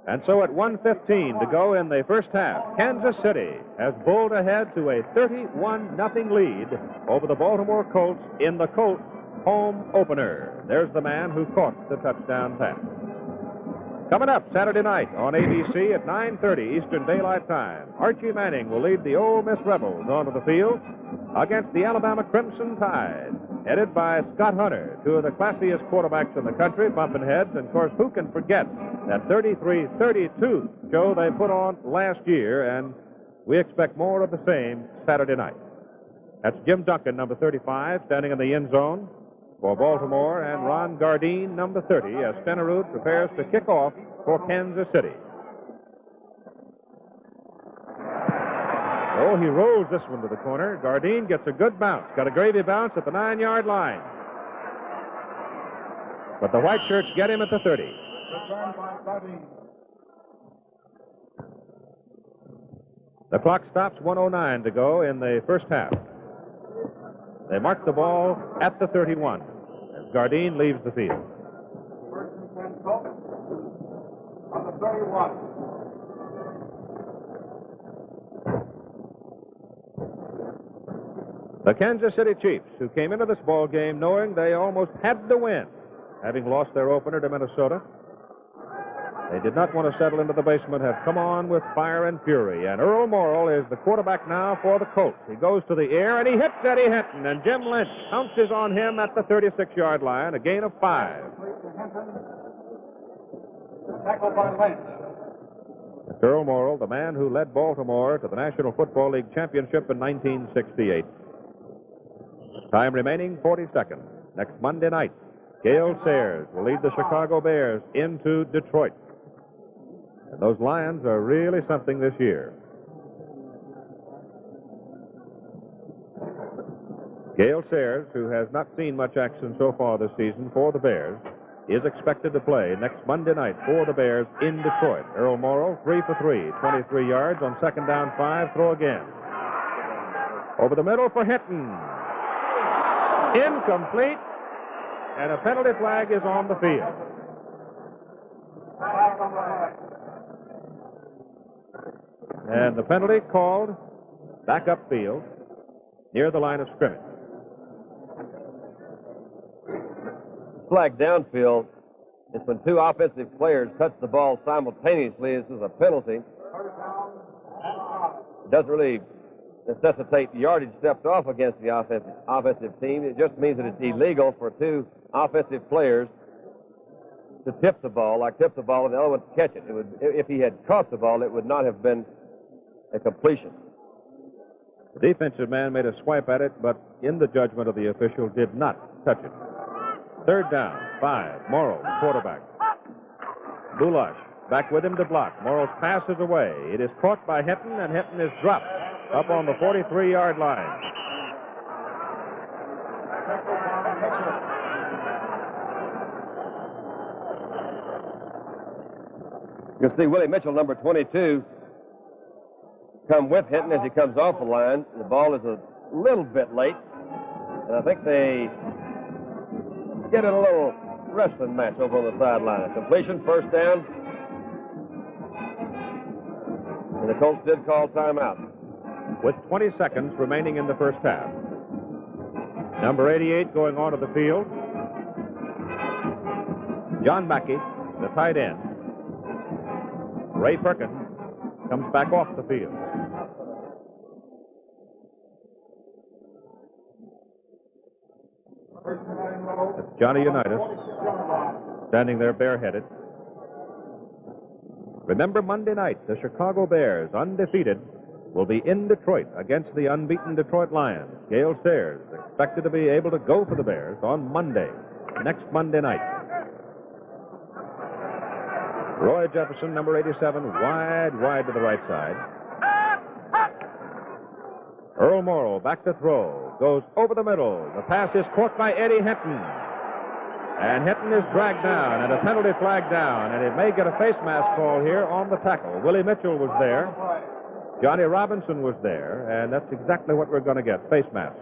And so at 1:15 to go in the first half, Kansas City has bowled ahead to a 31-0 lead over the Baltimore Colts in the Colts home opener. There's the man who caught the touchdown pass. Coming up Saturday night on ABC at 9:30 Eastern Daylight Time, Archie Manning will lead the Ole Miss Rebels onto the field against the Alabama Crimson Tide. headed by Scott Hunter, two of the classiest quarterbacks in the country, bumping heads. And, of course, who can forget that 33-32 show they put on last year, and we expect more of the same Saturday night. That's Jim Duncan, number 35, standing in the end zone for Baltimore, and Ron Gardine, number 30, as Stenerud prepares to kick off for Kansas City. Oh, he rolls this one to the corner. Gardine gets a good bounce. Got a gravy bounce at the 9-yard line. But the white shirts get him at the 30. The clock stops, 1:09 to go in the first half. They mark the ball at the 31 as Gardine leaves the field. On the 31. The Kansas City Chiefs, who came into this ball game knowing they almost had to win, having lost their opener to Minnesota. They did not want to settle into the basement, have come on with fire and fury. And Earl Morrall is the quarterback now for the Colts. He goes to the air, and he hits Eddie Hinton, and Jim Lynch pounces on him at the 36-yard line, a gain of 5. Tackled by Lynch. Earl Morrall, the man who led Baltimore to the National Football League championship in 1968. Time remaining, 40 seconds. Next Monday night, Gale Sayers will lead the Chicago Bears into Detroit. And those Lions are really something this year. Gale Sayers, who has not seen much action so far this season for the Bears, is expected to play next Monday night for the Bears in Detroit. Earl Morrall, 3 for 3, 23 yards on second down 5. Throw again. Over the middle for Hinton. Incomplete. And a penalty flag is on the field. And the penalty called back upfield near the line of scrimmage. Flag downfield is when two offensive players touch the ball simultaneously. This is a penalty. It doesn't really necessitate yardage stepped off against the offensive team. It just means that it's illegal for two offensive players to tip the ball, and the other one to catch it. If he had caught the ball, it would not have been a completion. The defensive man made a swipe at it, but in the judgment of the official, did not touch it. Third down, 5. Morrall, the quarterback. Bulash back with him to block. Morrall's pass is away. It is caught by Hinton, and Hinton is dropped up on the 43-yard line. You can see Willie Mitchell, number 22, come with Hinton as he comes off the line. The ball is a little bit late, and I think they get in a little wrestling match over on the sideline. A completion, first down, and the Colts did call timeout. With 20 seconds remaining in the first half. Number 88 going onto the field. John Mackey, the tight end. Ray Perkins comes back off the field. That's Johnny Unitas standing there bareheaded. Remember, Monday night, the Chicago Bears, undefeated, will be in Detroit against the unbeaten Detroit Lions. Gale Sayers expected to be able to go for the Bears on Monday, next Monday night. Roy Jefferson, number 87, wide to the right side. Earl Morrall back to throw. Goes over the middle. The pass is caught by Eddie Hinton. And Hinton is dragged down and a penalty flag down. And it may get a face mask call here on the tackle. Willie Mitchell was there. Johnny Robinson was there. And that's exactly what we're going to get, face mask.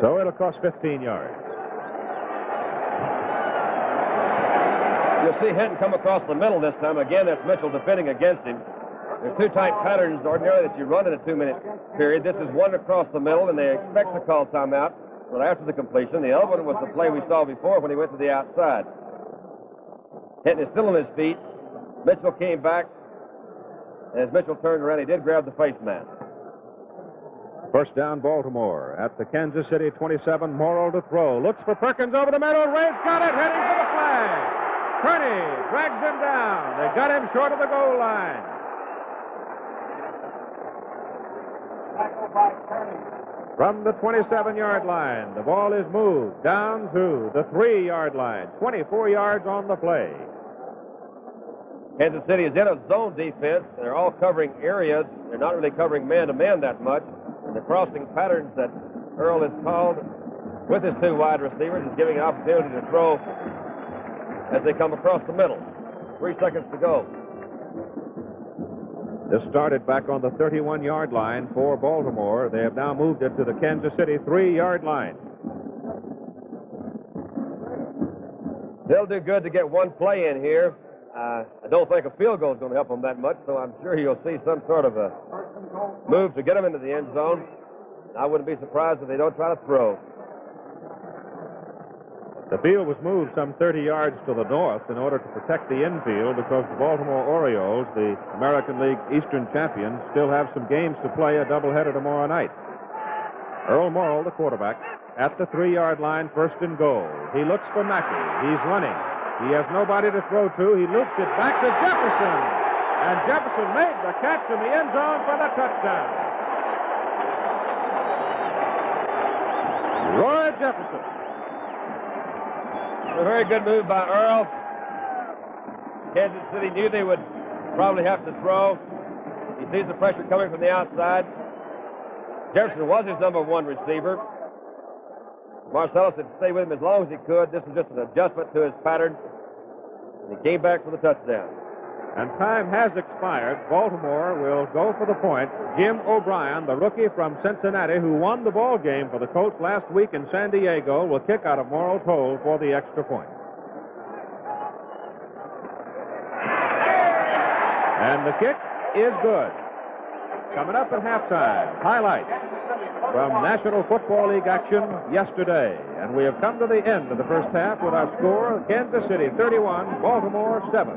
So it'll cost 15 yards. You'll see Hinton come across the middle this time. Again, that's Mitchell defending against him. There's two tight patterns ordinarily that you run in a 2-minute period. This is one across the middle, and they expect to call timeout right after the completion. The other one was the play we saw before when he went to the outside. Hinton is still on his feet. Mitchell came back, and as Mitchell turned around, he did grab the face mask. First down, Baltimore. At the Kansas City 27, Morrill to throw. Looks for Perkins over the middle. Ray's got it, heading for the flag. Kearney drags him down. They got him short of the goal line. From the 27-yard line, the ball is moved down to the 3-yard line. 24 yards on the play. Kansas City is in a zone defense. They're all covering areas. They're not really covering man-to-man that much. And the crossing patterns that Earl has called with his 2 wide receivers is giving an opportunity to throw as they come across the middle. 3 seconds to go. This started back on the 31-yard line for Baltimore. They have now moved it to the Kansas City 3-yard line. They'll do good to get one play in here. I don't think a field goal is going to help them that much, so I'm sure you'll see some sort of a move to get them into the end zone. I wouldn't be surprised if they don't try to throw. The field was moved some 30 yards to the north in order to protect the infield because the Baltimore Orioles, the American League Eastern champions, still have some games to play, a doubleheader tomorrow night. Earl Morrill, the quarterback, at the 3-yard line, first and goal. He looks for Mackey. He's running. He has nobody to throw to. He loops it back to Jefferson. And Jefferson made the catch in the end zone for the touchdown. Roy Jefferson. A very good move by Earl. Kansas City knew they would probably have to throw. He sees the pressure coming from the outside. Jefferson was his number 1 receiver. Marcellus had stayed with him as long as he could. This was just an adjustment to his pattern. And he came back for the touchdown. And time has expired. Baltimore will go for the point. Jim O'Brien, the rookie from Cincinnati who won the ball game for the Colts last week in San Diego, will kick out of Morrill's hole for the extra point. And the kick is good. Coming up at halftime, highlights from National Football League action yesterday. And we have come to the end of the first half with our score, Kansas City 31, Baltimore 7.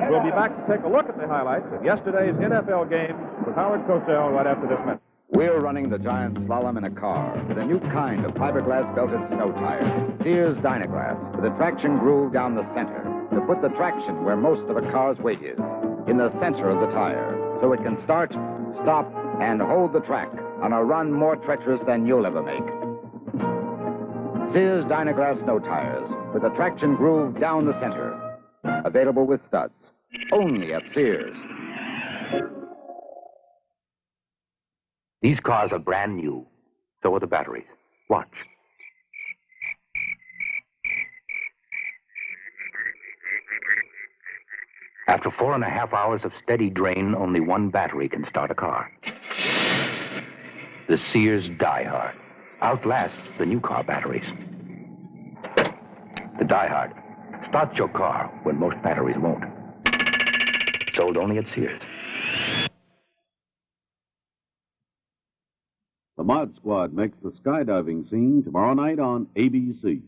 We'll be back to take a look at the highlights of yesterday's NFL games with Howard Cosell right after this minute. We're running the giant slalom in a car with a new kind of fiberglass belted snow tire, Sears Dynaglass, with a traction groove down the center to put the traction where most of a car's weight is, in the center of the tire, so it can start, stop, and hold the track on a run more treacherous than you'll ever make. Sears Dynaglass snow tires with a traction groove down the center. Available with studs. Only at Sears. These cars are brand new. So are the batteries. Watch. After 4.5 hours of steady drain, only one battery can start a car. The Sears Die Hard outlasts the new car batteries. The Die Hard starts your car when most batteries won't. Sold only at Sears. The Mod Squad makes the skydiving scene tomorrow night on ABC.